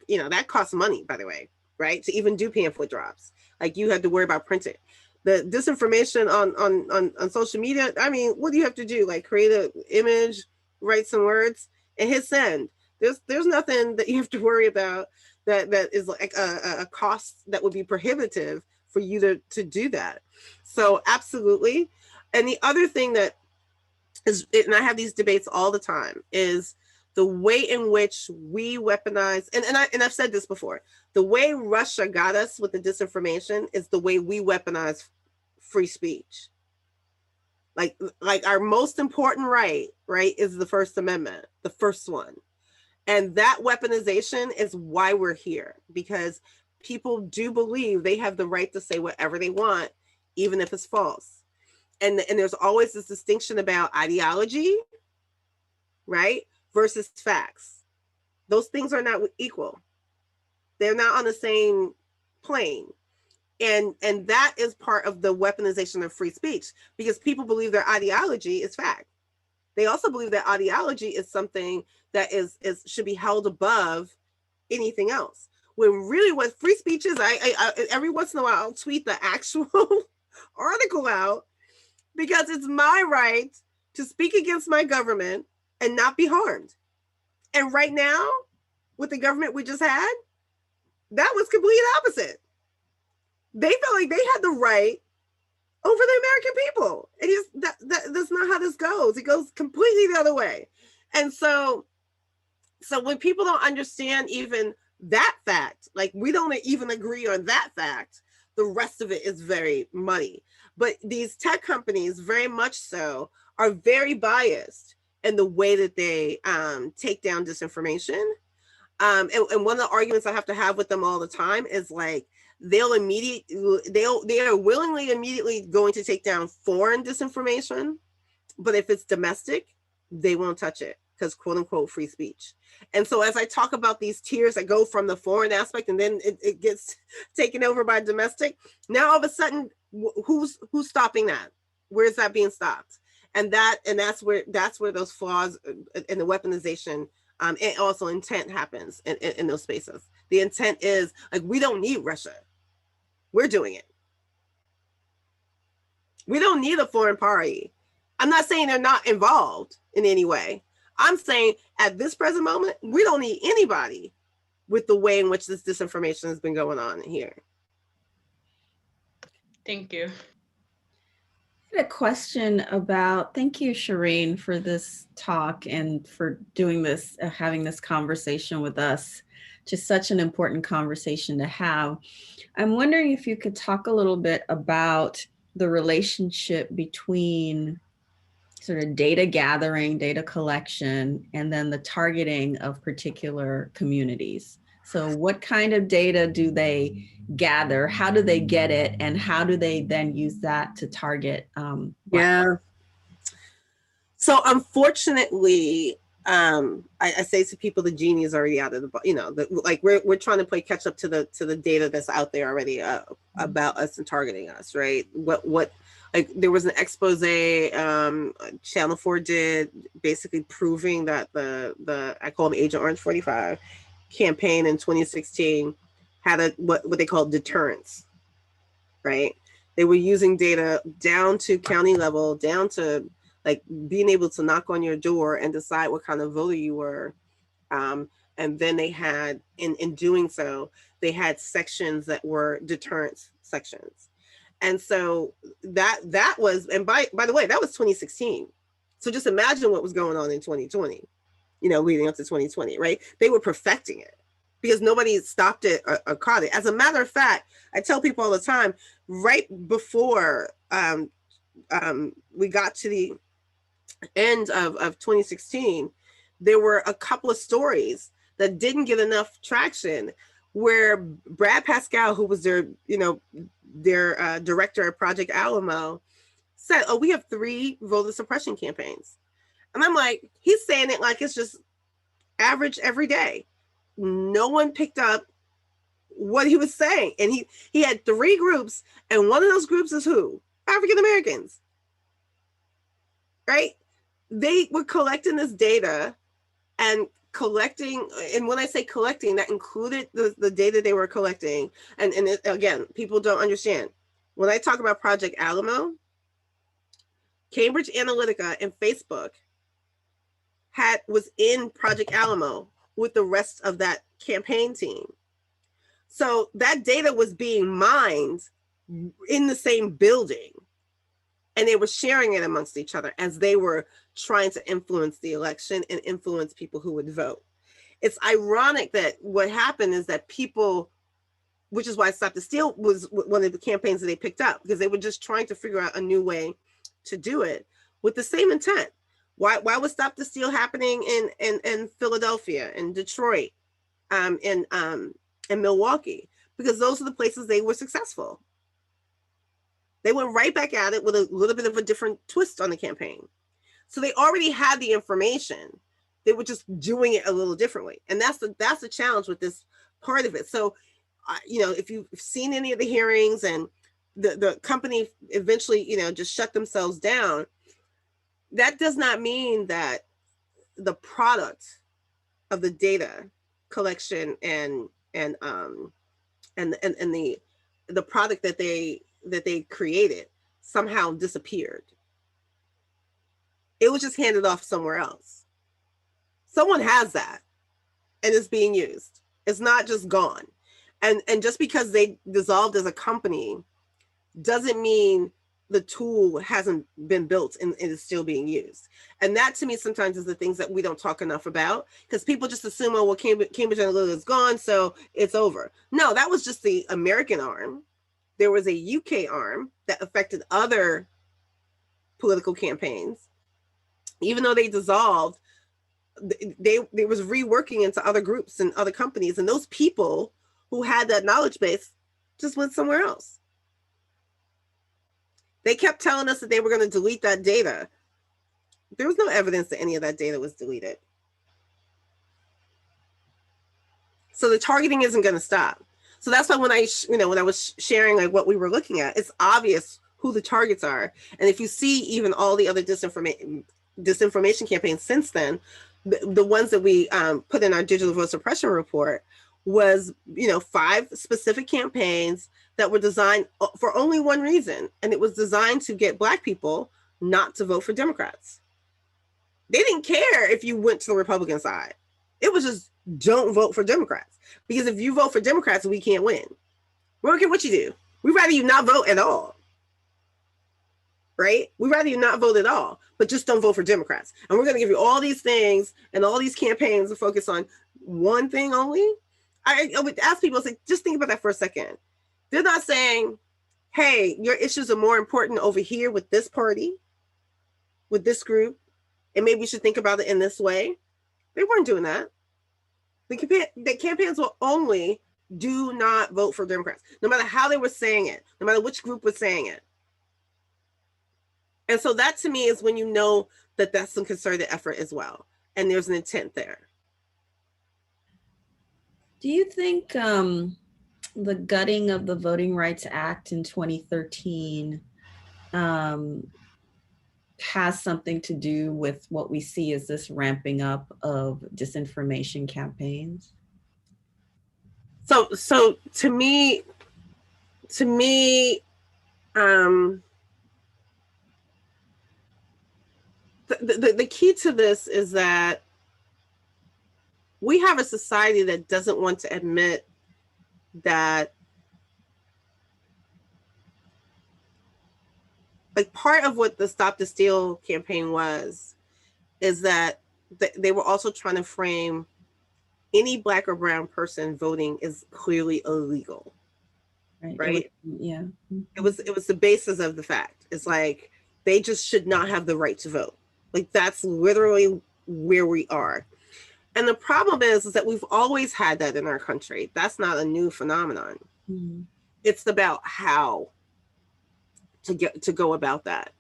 you know, that costs money, by the way, right? To even do pamphlet drops. Like, you have to worry about printing. The disinformation on social media, I mean, what do you have to do? Like, create an image, write some words, and hit send. There's nothing that you have to worry about that is like a cost that would be prohibitive for you to do that. So absolutely. And the other thing that is, and I have these debates all the time, is the way in which we weaponize, and I've said this before, the way Russia got us with the disinformation is the way we weaponize free speech. Like our most important right is the First Amendment, the first one. And that weaponization is why we're here, because people do believe they have the right to say whatever they want, even if it's false. And there's always this distinction about ideology, right, versus facts. Those things are not equal. They're not on the same plane. And that is part of the weaponization of free speech, because people believe their ideology is fact. They also believe that ideology is something that is should be held above anything else. When really what free speech is, I every once in a while I'll tweet the actual article out, because it's my right to speak against my government and not be harmed. And right now, with the government we just had, that was complete opposite. They felt like they had the right over the American people. And that's not how this goes. It goes completely the other way. And so when people don't understand even that fact, like we don't even agree on that fact, the rest of it is very muddy. But these tech companies, very much so, are very biased in the way that they take down disinformation. And one of the arguments I have to have with them all the time is like, they are willingly immediately going to take down foreign disinformation, but if it's domestic, they won't touch it, because quote unquote free speech. And so as I talk about these tiers that go from the foreign aspect and then it gets taken over by domestic, now all of a sudden, who's stopping that? Where's that being stopped? And that's where those flaws in the weaponization and also intent happens in those spaces. The intent is like, we don't need Russia. We're doing it. We don't need a foreign party. I'm not saying they're not involved in any way. I'm saying at this present moment, we don't need anybody with the way in which this disinformation has been going on here. Thank you. I had a question about, thank you, Shireen, for this talk and for doing this, having this conversation with us. Just such an important conversation to have. I'm wondering if you could talk a little bit about the relationship between sort of data gathering, data collection, and then the targeting of particular communities. So what kind of data do they gather? How do they get it? And how do they then use that to target? Yeah. So unfortunately, I say to people, the genie is already out of the, like we're trying to play catch up to the data that's out there already about us and targeting us, right? What like there was an expose Channel 4 did, basically proving that the I call them Agent Orange 45 campaign in 2016 had a what they call deterrence, right? They were using data down to county level, down to like being able to knock on your door and decide what kind of voter you were. And then they had, in doing so, they had sections that were deterrence sections. And so that was, and by the way, that was 2016. So just imagine what was going on in 2020, leading up to 2020, right? They were perfecting it because nobody stopped it or caught it. As a matter of fact, I tell people all the time, right before we got to the end of 2016, there were a couple of stories that didn't get enough traction where Brad Pascal, who was their director of Project Alamo, said, oh, we have 3 voter suppression campaigns. And I'm like, he's saying it like it's just average every day. No one picked up what he was saying. And he had 3 groups, and one of those groups is who? African Americans. Right? They were collecting this data and collecting, and when I say collecting, that included the data they were collecting. And again, people don't understand. When I talk about Project Alamo, Cambridge Analytica and Facebook was in Project Alamo with the rest of that campaign team. So that data was being mined in the same building, and they were sharing it amongst each other as they were trying to influence the election and influence people who would vote. It's ironic that what happened is that people, which is why Stop the Steal was one of the campaigns that they picked up, because they were just trying to figure out a new way to do it with the same intent. Why was Stop the Steal happening in Philadelphia, in Detroit, in Milwaukee? Because those are the places they were successful. They went right back at it with a little bit of a different twist on the campaign. So they already had the information. They were just doing it a little differently. And that's the challenge with this part of it. So, if you've seen any of the hearings and the company eventually, just shut themselves down, that does not mean that the product of the data collection and the product that they created somehow disappeared. It was just handed off somewhere else. Someone has that and it's being used. It's not just gone. And just because they dissolved as a company doesn't mean the tool hasn't been built and is still being used. And that to me sometimes is the things that we don't talk enough about, because people just assume, oh, well, Cambridge Analytica is gone, so it's over. No, that was just the American arm. There was a UK arm that affected other political campaigns. Even though they dissolved, they was reworking into other groups and other companies, and those people who had that knowledge base just went somewhere else. They kept telling us that they were going to delete that data. There was no evidence that any of that data was deleted. So the targeting isn't going to stop. So that's why when I was sharing like what we were looking at, it's obvious who the targets are. And if you see even all the other disinformation campaigns since then, the ones that we put in our digital vote suppression report was 5 specific campaigns that were designed for only one reason, and it was designed to get Black people not to vote for Democrats. They didn't care if you went to the Republican side. It was just, don't vote for Democrats, because if you vote for Democrats, we can't win. We don't care what you do. We'd rather you not vote at all. Right? We'd rather you not vote at all, but just don't vote for Democrats. And we're going to give you all these things and all these campaigns to focus on one thing only. I would ask people, say, just think about that for a second. They're not saying, hey, your issues are more important over here with this party, with this group, and maybe you should think about it in this way. They weren't doing that. The campaigns were only, do not vote for Democrats, no matter how they were saying it, no matter which group was saying it. And so that to me is when you know that that's some concerted effort as well. and there's an intent there. Do you think the gutting of the Voting Rights Act in 2013 has something to do with what we see as this ramping up of disinformation campaigns? So to me, the key to this is that we have a society that doesn't want to admit that, like, part of what the Stop the Steal campaign was is that they were also trying to frame any Black or brown person voting is clearly illegal. Right? Yeah. It was the basis of the fact. It's like they just should not have the right to vote. Like, that's literally where we are. And the problem is that we've always had that in our country. That's not a new phenomenon. Mm-hmm. It's about how to go about that.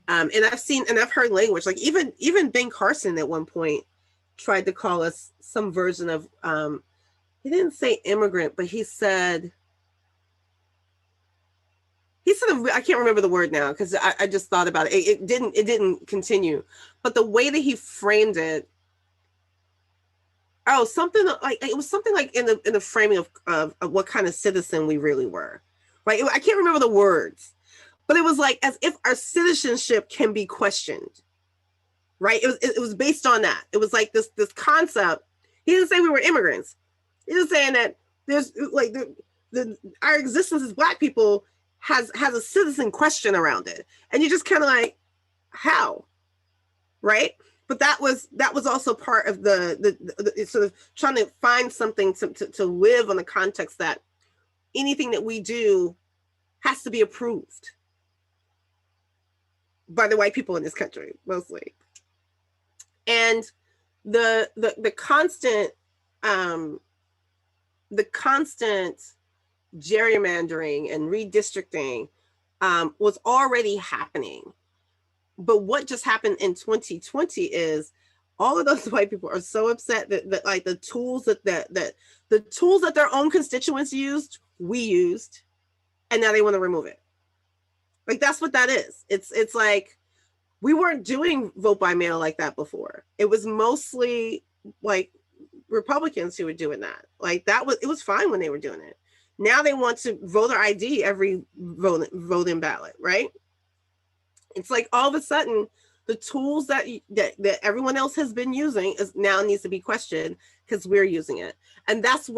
And I've heard language, like even Ben Carson at one point tried to call us some version of, he didn't say immigrant, but he said, I can't remember the word now because I just thought about it. It didn't continue, but the way that he framed it, something like, it was something like in the framing of what kind of citizen we really were, right? I can't remember the words, but it was like as if our citizenship can be questioned, right? It was based on that. It was like this concept. He didn't say we were immigrants. He was saying that there's like our existence as Black people has a citizen question around it, and you're just kind of like, how, right? But that was also part of the sort of trying to find something to live on the context that anything that we do has to be approved by the white people in this country, mostly. And the constant gerrymandering and redistricting was already happening. But what just happened in 2020 is all of those white people are so upset that like the tools that their own constituents used, we used, and now they want to remove it. Like, that's what that is. It's like, we weren't doing vote by mail like that before. It was mostly like Republicans who were doing that. Like, it was fine when they were doing it. Now they want to voter ID every voting ballot, right? It's like all of a sudden the tools that everyone else has been using is now needs to be questioned because we're using it. And that's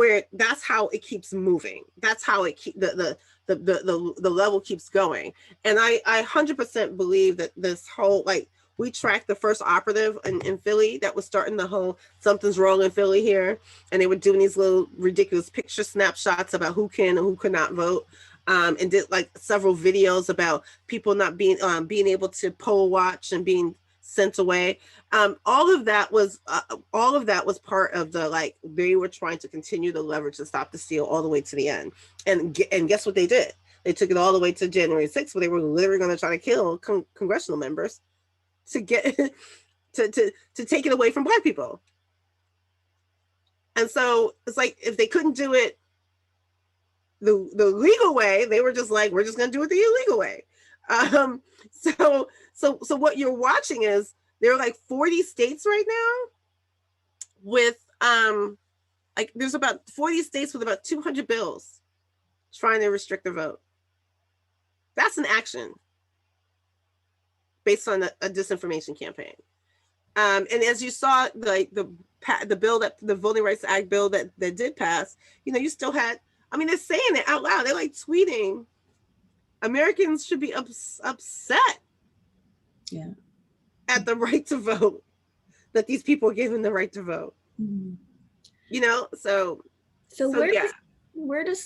how it keeps moving. That's how the level keeps going. And I 100% believe that this whole, like, we tracked the first operative in Philly that was starting the whole something's wrong in Philly here. And they were doing these little ridiculous picture snapshots about who can and who could not vote. And did like several videos about people not being able to poll watch and being sent away. All of that was part of the, like, they were trying to continue the leverage to Stop the Steal all the way to the end. And guess what they did? They took it all the way to January 6th, where they were literally going to try to kill congressional members to get to take it away from Black people. And so it's like, if they couldn't do it the legal way, they were just like, we're just going to do it the illegal way. So what you're watching is there are like 40 states right now with like there's about 40 states with about 200 bills trying to restrict the vote. That's an action based on a disinformation campaign. And as you saw, like the bill, that the Voting Rights Act bill that did pass, you still had, I mean, they're saying it out loud. They're like tweeting, Americans should be upset at the right to vote, that these people are given the right to vote. Mm-hmm. So where does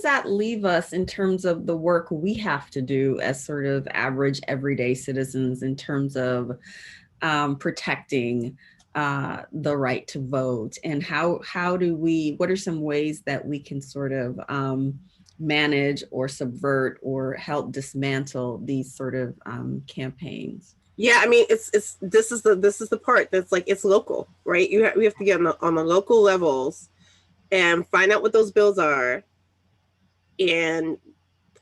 that leave us in terms of the work we have to do as sort of average everyday citizens in terms of protecting the right to vote, and what are some ways that we can sort of manage or subvert or help dismantle these sort of campaigns? Yeah, I mean, this is the part that's like, it's local, right? We have to get on the local levels and find out what those bills are. And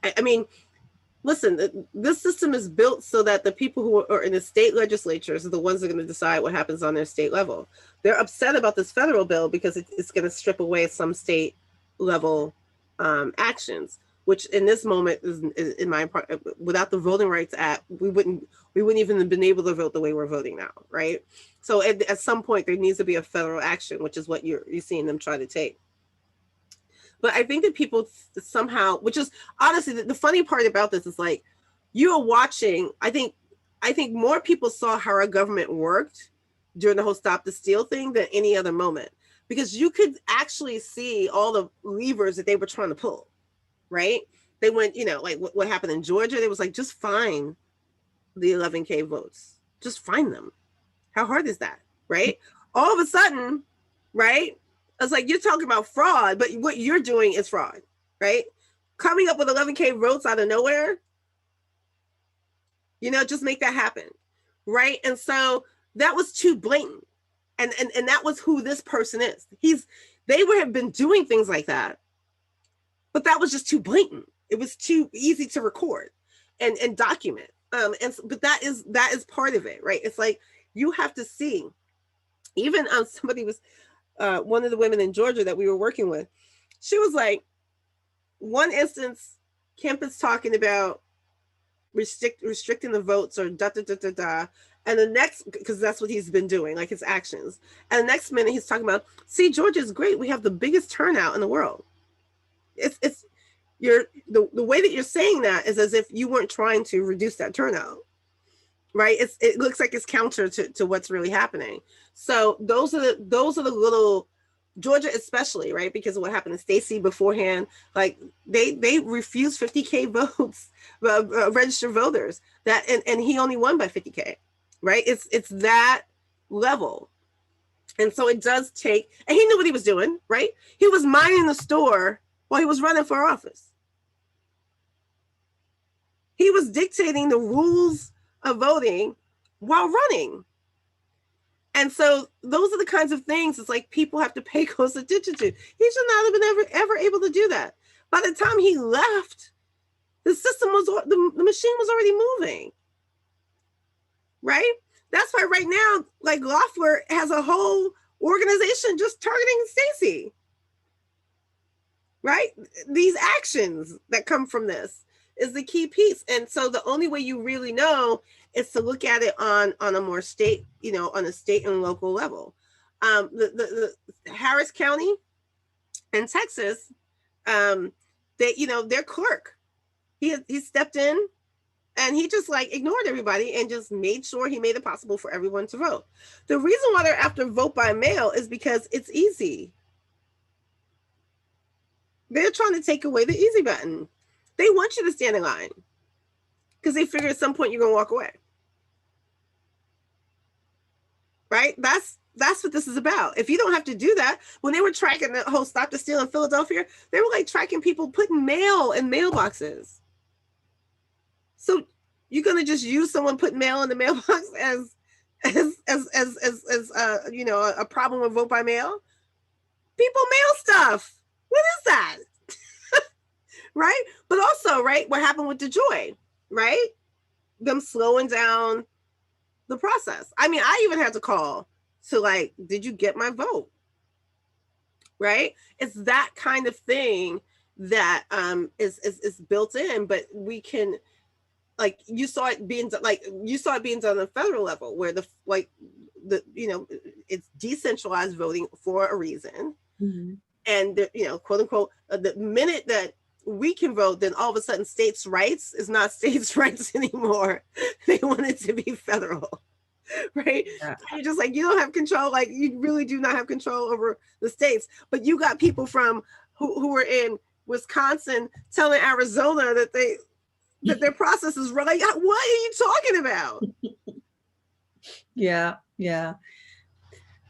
I mean, listen, this system is built so that the people who are in the state legislatures are the ones that are going to decide what happens on their state level. They're upset about this federal bill because it's going to strip away some state level actions, which in this moment is in my part, without the Voting Rights Act, we wouldn't even have been able to vote the way we're voting now, right? So at some point there needs to be a federal action, which is what you're seeing them try to take. But I think that people somehow, which is honestly the funny part about this is like, you are watching, I think more people saw how our government worked during the whole Stop the Steal thing than any other moment, because you could actually see all the levers that they were trying to pull, right? They went, like what happened in Georgia, they was like, just find the 11K votes, just find them. How hard is that, right? All of a sudden, right? It's like, you're talking about fraud, but what you're doing is fraud, right? Coming up with 11K votes out of nowhere, just make that happen, right? And so that was too blatant. And that was who this person is. They would have been doing things like that, but that was just too blatant. It was too easy to record and document. But that is part of it, right? It's like, you have to see. Even somebody was, one of the women in Georgia that we were working with, she was like, one instance, Kemp is talking about restricting the votes or da da da da da, and the next, because that's what he's been doing, like his actions, and the next minute he's talking about, see, Georgia's great, we have the biggest turnout in the world. It's the way that you're saying that is as if you weren't trying to reduce that turnout, right? It looks like it's counter to what's really happening. So those are the little, Georgia especially, right? Because of what happened to Stacey beforehand, like they refused 50K votes, registered voters, that and he only won by 50K, right? It's that level. And so it does take, and he knew what he was doing, right? He was minding the store while he was running for office. He was dictating the rules of voting while running. And so those are the kinds of things, it's like, people have to pay close attention to. He should not have been ever able to do that. By the time he left, the system was, the machine was already moving, right? That's why right now, like, Loeffler has a whole organization just targeting Stacey, right? These actions that come from this is the key piece. And so the only way you really know is to look at it on a more state, on a state and local level. The Harris County in Texas, their clerk, he stepped in and he just like ignored everybody and just made sure he made it possible for everyone to vote. The reason why they're after vote by mail is because it's easy. They're trying to take away the easy button. They want you to stand in line because they figure at some point you're going to walk away. Right? That's what this is about. If you don't have to do that, when they were tracking the whole Stop the Steal in Philadelphia, they were like tracking people putting mail in mailboxes. So you're going to just use someone putting mail in the mailbox as a problem with vote by mail? People mail stuff. What is that? Right? But also, right, what happened with DeJoy, right? Them slowing down the process. I mean, I even had to call to like, did you get my vote? Right? It's that kind of thing that is built in, but we can, like, you saw it being done on the federal level where it's decentralized voting for a reason. Mm-hmm. And quote unquote, the minute that we can vote, then all of a sudden states' rights is not states' rights anymore. They want it to be federal, right? Yeah. You're just like, you don't have control. Like, you really do not have control over the states. But you got people from who were in Wisconsin telling Arizona that their process is wrong. Like, what are you talking about? Yeah.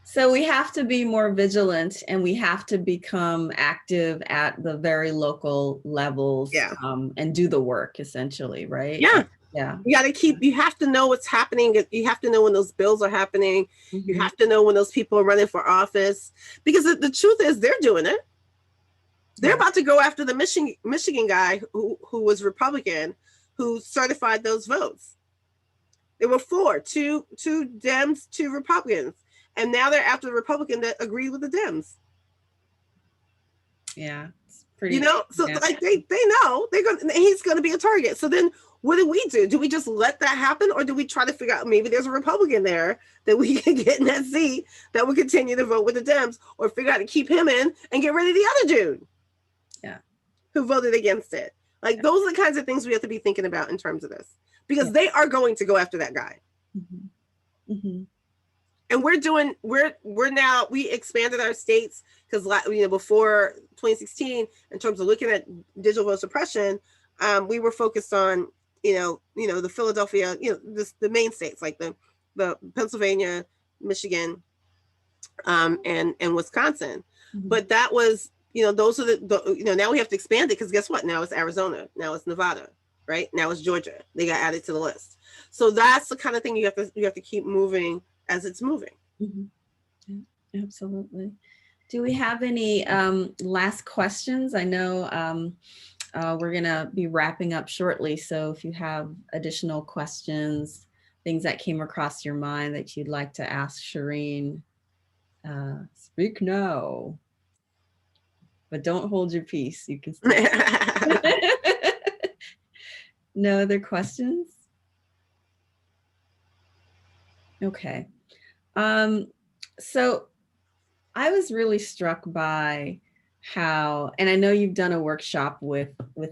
So we have to be more vigilant and we have to become active at the very local levels, and do the work essentially, right? Yeah. Yeah. You have to know what's happening. You have to know when those bills are happening. You have to know when those people are running for office, because the truth is they're doing it. They're about to go after the Michigan guy who was Republican, who certified those votes. There were two Dems, two Republicans, and now they're after the Republican that agreed with the Dems. Yeah, it's pretty. So like they know he's gonna be a target. So then what do? Do we just let that happen, or do we try to figure out maybe there's a Republican there that we can get in that seat that will continue to vote with the Dems, or figure out to keep him in and get rid of the other dude? Yeah. Who voted against it? Like those are the kinds of things we have to be thinking about in terms of this, because they are going to go after that guy. And we expanded our states, because before 2016, in terms of looking at digital vote suppression, we were focused on the Philadelphia, the main states like the Pennsylvania, Michigan, and Wisconsin. But that was those are the now we have to expand it, because guess what? Now it's Arizona, now it's Nevada, right? Now it's Georgia. They got added to the list. So that's the kind of thing you have to keep moving as it's moving. Yeah, absolutely. Do we have any last questions? I know we're gonna be wrapping up shortly, so if you have additional questions, things that came across your mind that you'd like to ask Shireen, speak now. But don't hold your peace. You can still. No other questions? Okay. So I was really struck by how, and I know you've done a workshop with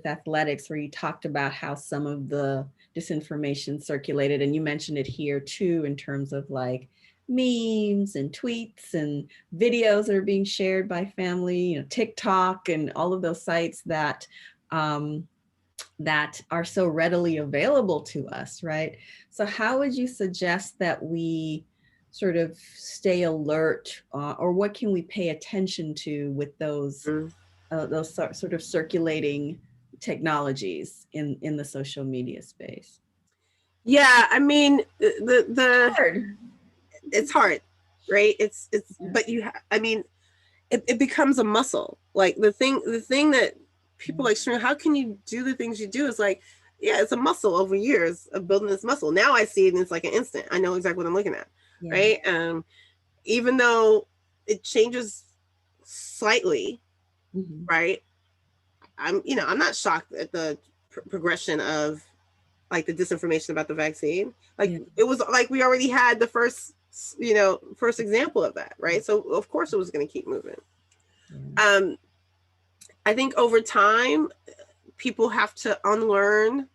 athletics where you talked about how some of the disinformation circulated, and you mentioned it here too, in terms of like memes and tweets and videos that are being shared by family, TikTok and all of those sites that that are so readily available to us, right? So how would you suggest that we sort of stay alert, or what can we pay attention to with those sort of circulating technologies in the social media space? Yeah, I mean, it's hard, right? It's but it becomes a muscle. Like the thing that people like, Shireen, how can you do the things you do? Is like, yeah, it's a muscle over years of building this muscle. Now I see it and it's like an instant. I know exactly what I'm looking at, right? Even though it changes slightly, right? I'm not shocked at the progression of like the disinformation about the vaccine. Like it was like we already had the first example of that, right? So of course it was going to keep moving. I think over time, people have to unlearn.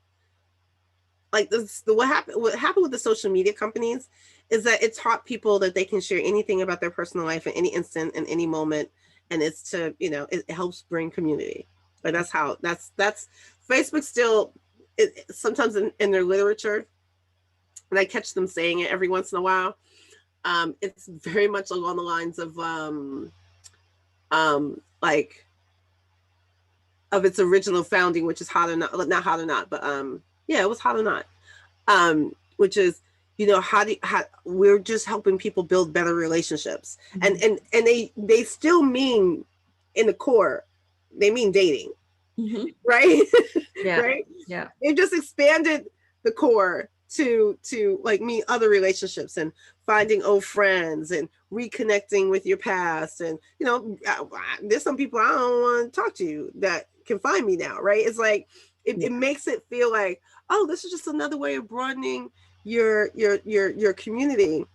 Like what happened with the social media companies is that it taught people that they can share anything about their personal life at any instant, in any moment, and it's to it helps bring community. But that's Facebook still. Sometimes in their literature, and I catch them saying it every once in a while. It's very much along the lines of like of its original founding, which is Hot or Not Hot or Not, but it was Hot or Not, which is how we're just helping people build better relationships, and they still mean in the core, they mean dating, right? Right? Yeah. It just expanded the core to like mean other relationships and finding old friends and reconnecting with your past, and there's some people I don't want to talk to you that can find me now, right? It's like it makes it feel like, oh, this is just another way of broadening your community,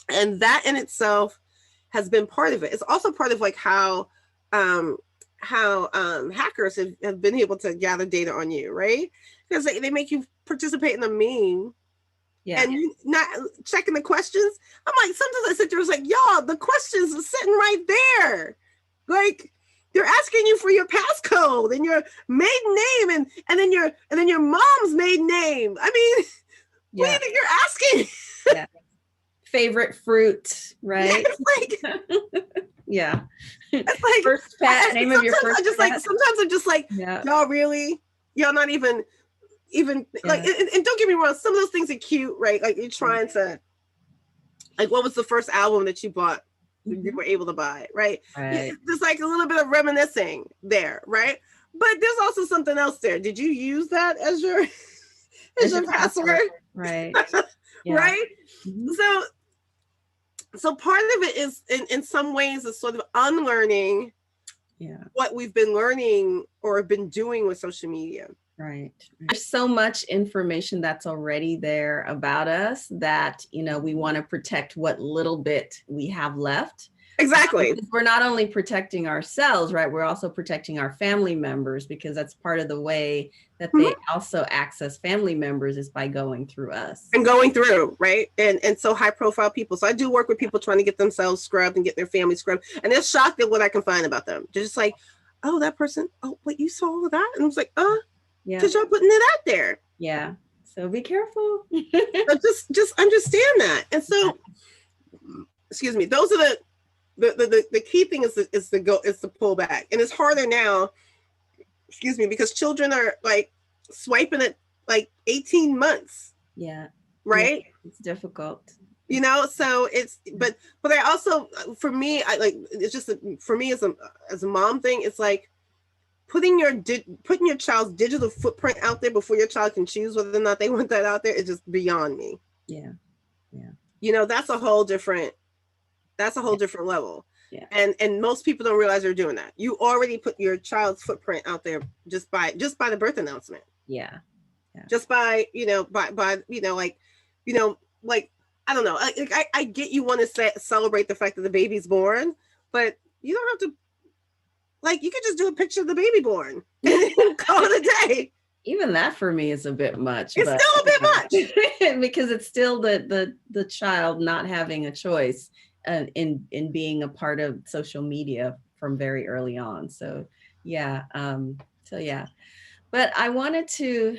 and that in itself has been part of it. It's also part of like how hackers have been able to gather data on you, right? Because they make you participate in a meme, and you're not checking the questions. I'm like, sometimes I sit there, it's like, y'all, the questions are sitting right there. Like, they're asking you for your passcode and your maiden name and then your mom's maiden name. I mean, what do you think you're asking? Favorite fruit, right? It's like first pet, name of your first pet. Sometimes I'm just like, y'all really? Y'all not even even like, and don't get me wrong, some of those things are cute, right? Like you're trying to, like, what was the first album that you bought? You were able to buy, right? There's like a little bit of reminiscing there, right? But there's also something else there. Did you use that as your password? Right. Right. So part of it is in some ways is sort of unlearning what we've been learning or been doing with social media. Right. There's so much information that's already there about us that, you know, we want to protect what little bit we have left. Exactly. We're not only protecting ourselves, right? We're also protecting our family members, because that's part of the way that they also access family members is by going through us. And going through, right? And so high profile people. So I do work with people trying to get themselves scrubbed and get their family scrubbed. And they're shocked at what I can find about them. They're just like, oh, that person, oh, wait, you saw all of that? And I was like, because y'all putting it out there. Yeah. So be careful. But just understand that. And so, excuse me, those are the key thing is to pull back. And it's harder now, excuse me, because children are like swiping at like 18 months. Yeah. Right. Yeah, it's difficult. You know, so it's, but I also, for me, I like, it's just, for me as a mom thing, it's like putting your child's digital footprint out there before your child can choose whether or not they want that out there is just beyond me. Yeah. Yeah. You know, that's a whole different level. Yeah. And most people don't realize they're doing that. You already put your child's footprint out there just by the birth announcement. Yeah. Just by, like, I don't know. I get you want to celebrate the fact that the baby's born, but you don't have to, like, you could just do a picture of the baby born and call it a day. Even that for me is a bit much. It's still a bit much. Because it's still the child not having a choice in being a part of social media from very early on. So yeah. But I wanted to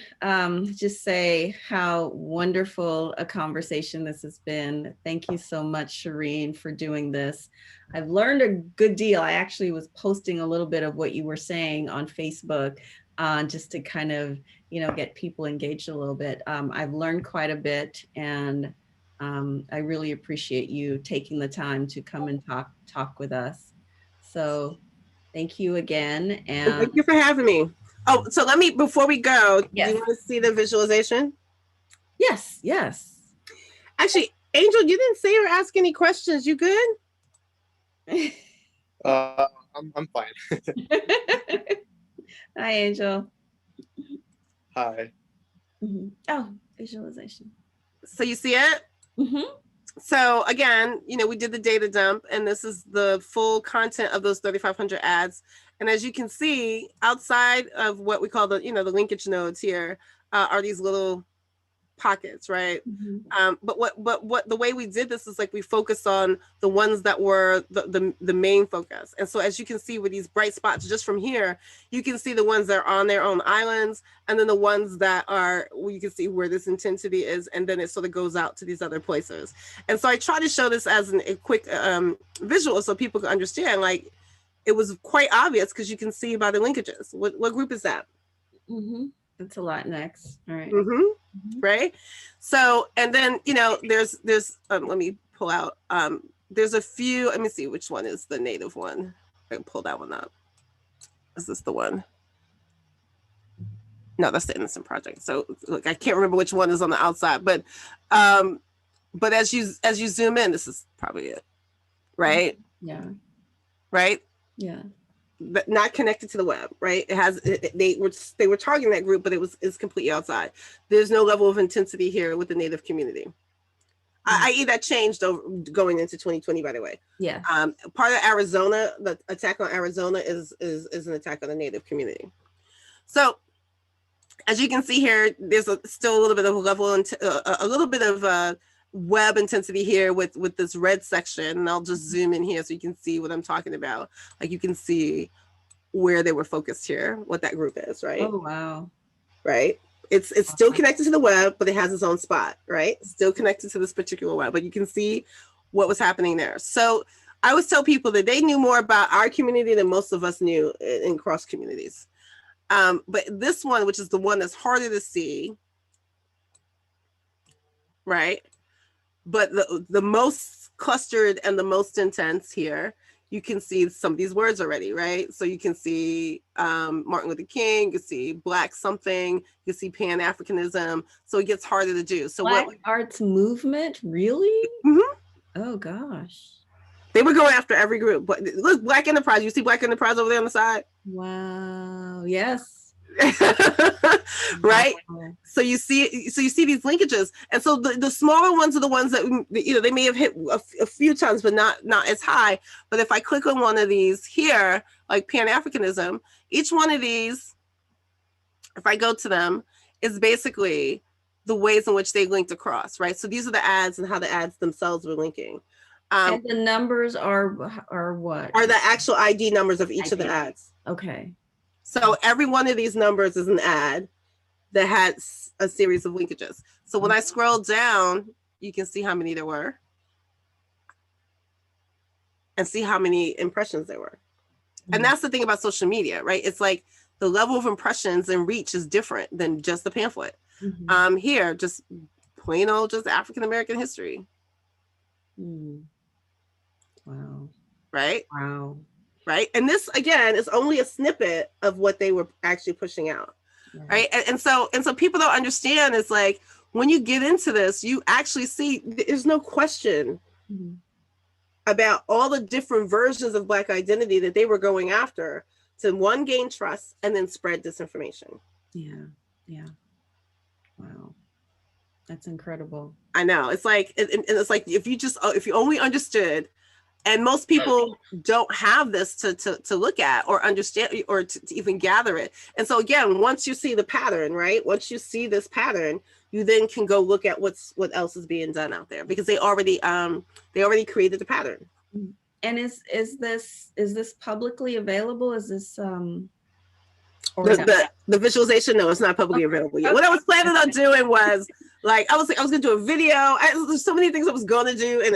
just say how wonderful a conversation this has been. Thank you so much, Shireen, for doing this. I've learned a good deal. I actually was posting a little bit of what you were saying on Facebook just to kind of, get people engaged a little bit. I've learned quite a bit, and I really appreciate you taking the time to come and talk with us. So thank you again. And thank you for having me. Oh, so before we go, yes. Do you want to see the visualization? Yes. Actually, Angel, you didn't say or ask any questions. You good? I'm fine. Hi, Angel. Hi. Mm-hmm. Oh, visualization. So you see it? Mm-hmm. So again, we did the data dump, and this is the full content of those 3,500 ads. And as you can see, outside of what we call the linkage nodes here are these little pockets, right? Mm-hmm. But what the way we did this is like we focused on the ones that were the main focus. And so as you can see with these bright spots just from here, you can see the ones that are on their own islands, and then the ones that are, you can see where this intensity is, and then it sort of goes out to these other places. And so I try to show this as a quick visual so people can understand, like, it was quite obvious because you can see by the linkages. What group is that? Mm-hmm. That's a Latinx. All right. Mm-hmm. Mm-hmm. Right. So, and then, there's let me pull out, there's a few, let me see which one is the native one. I can pull that one up. Is this the one? No, that's the Innocent Project. So look, I can't remember which one is on the outside, but as you zoom in, this is probably it. Right. Yeah. Right. Yeah. But not connected to the web, right? They were targeting that group, but it's completely outside. There's no level of intensity here with the Native community. Mm-hmm. I.e. that changed going into 2020, by the way. Yeah. Part of Arizona, the attack on Arizona is an attack on the Native community. So as you can see here, there's still a little bit of a little bit of web intensity here with this red section, and I'll just zoom in here so you can see what I'm talking about. Like, you can see where they were focused here, what that group is, right? Oh wow. Right. It's still connected to the web, but it has its own spot, right? Still connected to this particular web, but you can see what was happening there. So I always tell people that they knew more about our community than most of us knew in cross communities. But this one, which is the one that's harder to see, right? But the most clustered and the most intense here, you can see some of these words already, right? So you can see Martin Luther King, you can see Black something, you can see Pan-Africanism. So it gets harder to do. So Black arts movement, really? Mm-hmm. Oh gosh. They were going after every group. But look, Black Enterprise. You see Black Enterprise over there on the side? Wow. Yes. Right. Wow. So you see these linkages, and so the smaller ones are the ones that, you know, they may have hit a few times, but not as high. But if I click on one of these here, like Pan-Africanism, each one of these, if I go to them, is basically the ways in which they linked across, right? So these are the ads and how the ads themselves were linking. And the numbers are what? Are the actual ID numbers of each of the ads. Okay. So every one of these numbers is an ad that has a series of linkages. So when I scroll down, you can see how many there were and see how many impressions there were. And that's the thing about social media, right? It's like the level of impressions and reach is different than just the pamphlet. Here, just plain old, just African-American history. Wow. Right? Wow. Right? And this, again, is only a snippet of what they were actually pushing out. Right? And so people don't understand. It's like, when you get into this, you actually see there's no question about all the different versions of Black identity that they were going after to, one, gain trust and then spread disinformation. Yeah. Yeah. Wow. That's incredible. I know. It's like, and it's like, if you only understood, and most people don't have this to look at or understand or to even gather it. And so again, once you see the pattern, right? Once you see this pattern, you then can go look at what else is being done out there, because they already created the pattern. And is this publicly available? Is this the visualization? No, it's not publicly available yet. What I was planning on doing was, like, I was gonna do a video. There's so many things I was gonna do, and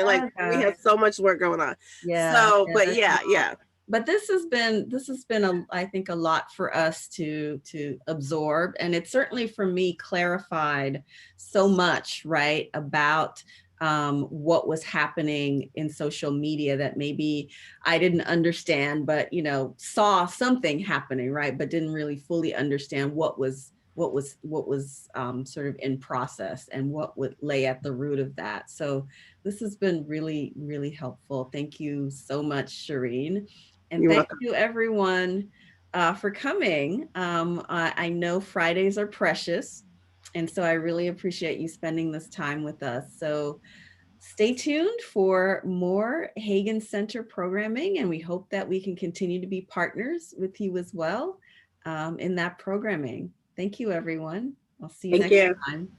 we had so much work going on. Yeah. So, but yeah. But this has been I think a lot for us to absorb, and it certainly for me clarified so much, right, about what was happening in social media that maybe I didn't understand, but, you know, saw something happening, right, but didn't really fully understand what was sort of in process and what would lay at the root of that. So this has been really, really helpful. Thank you so much, Shireen. And thank you everyone for coming. I know Fridays are precious, and so I really appreciate you spending this time with us. So stay tuned for more Hagen Center programming, and we hope that we can continue to be partners with you as well in that programming. Thank you, everyone. I'll see you next time.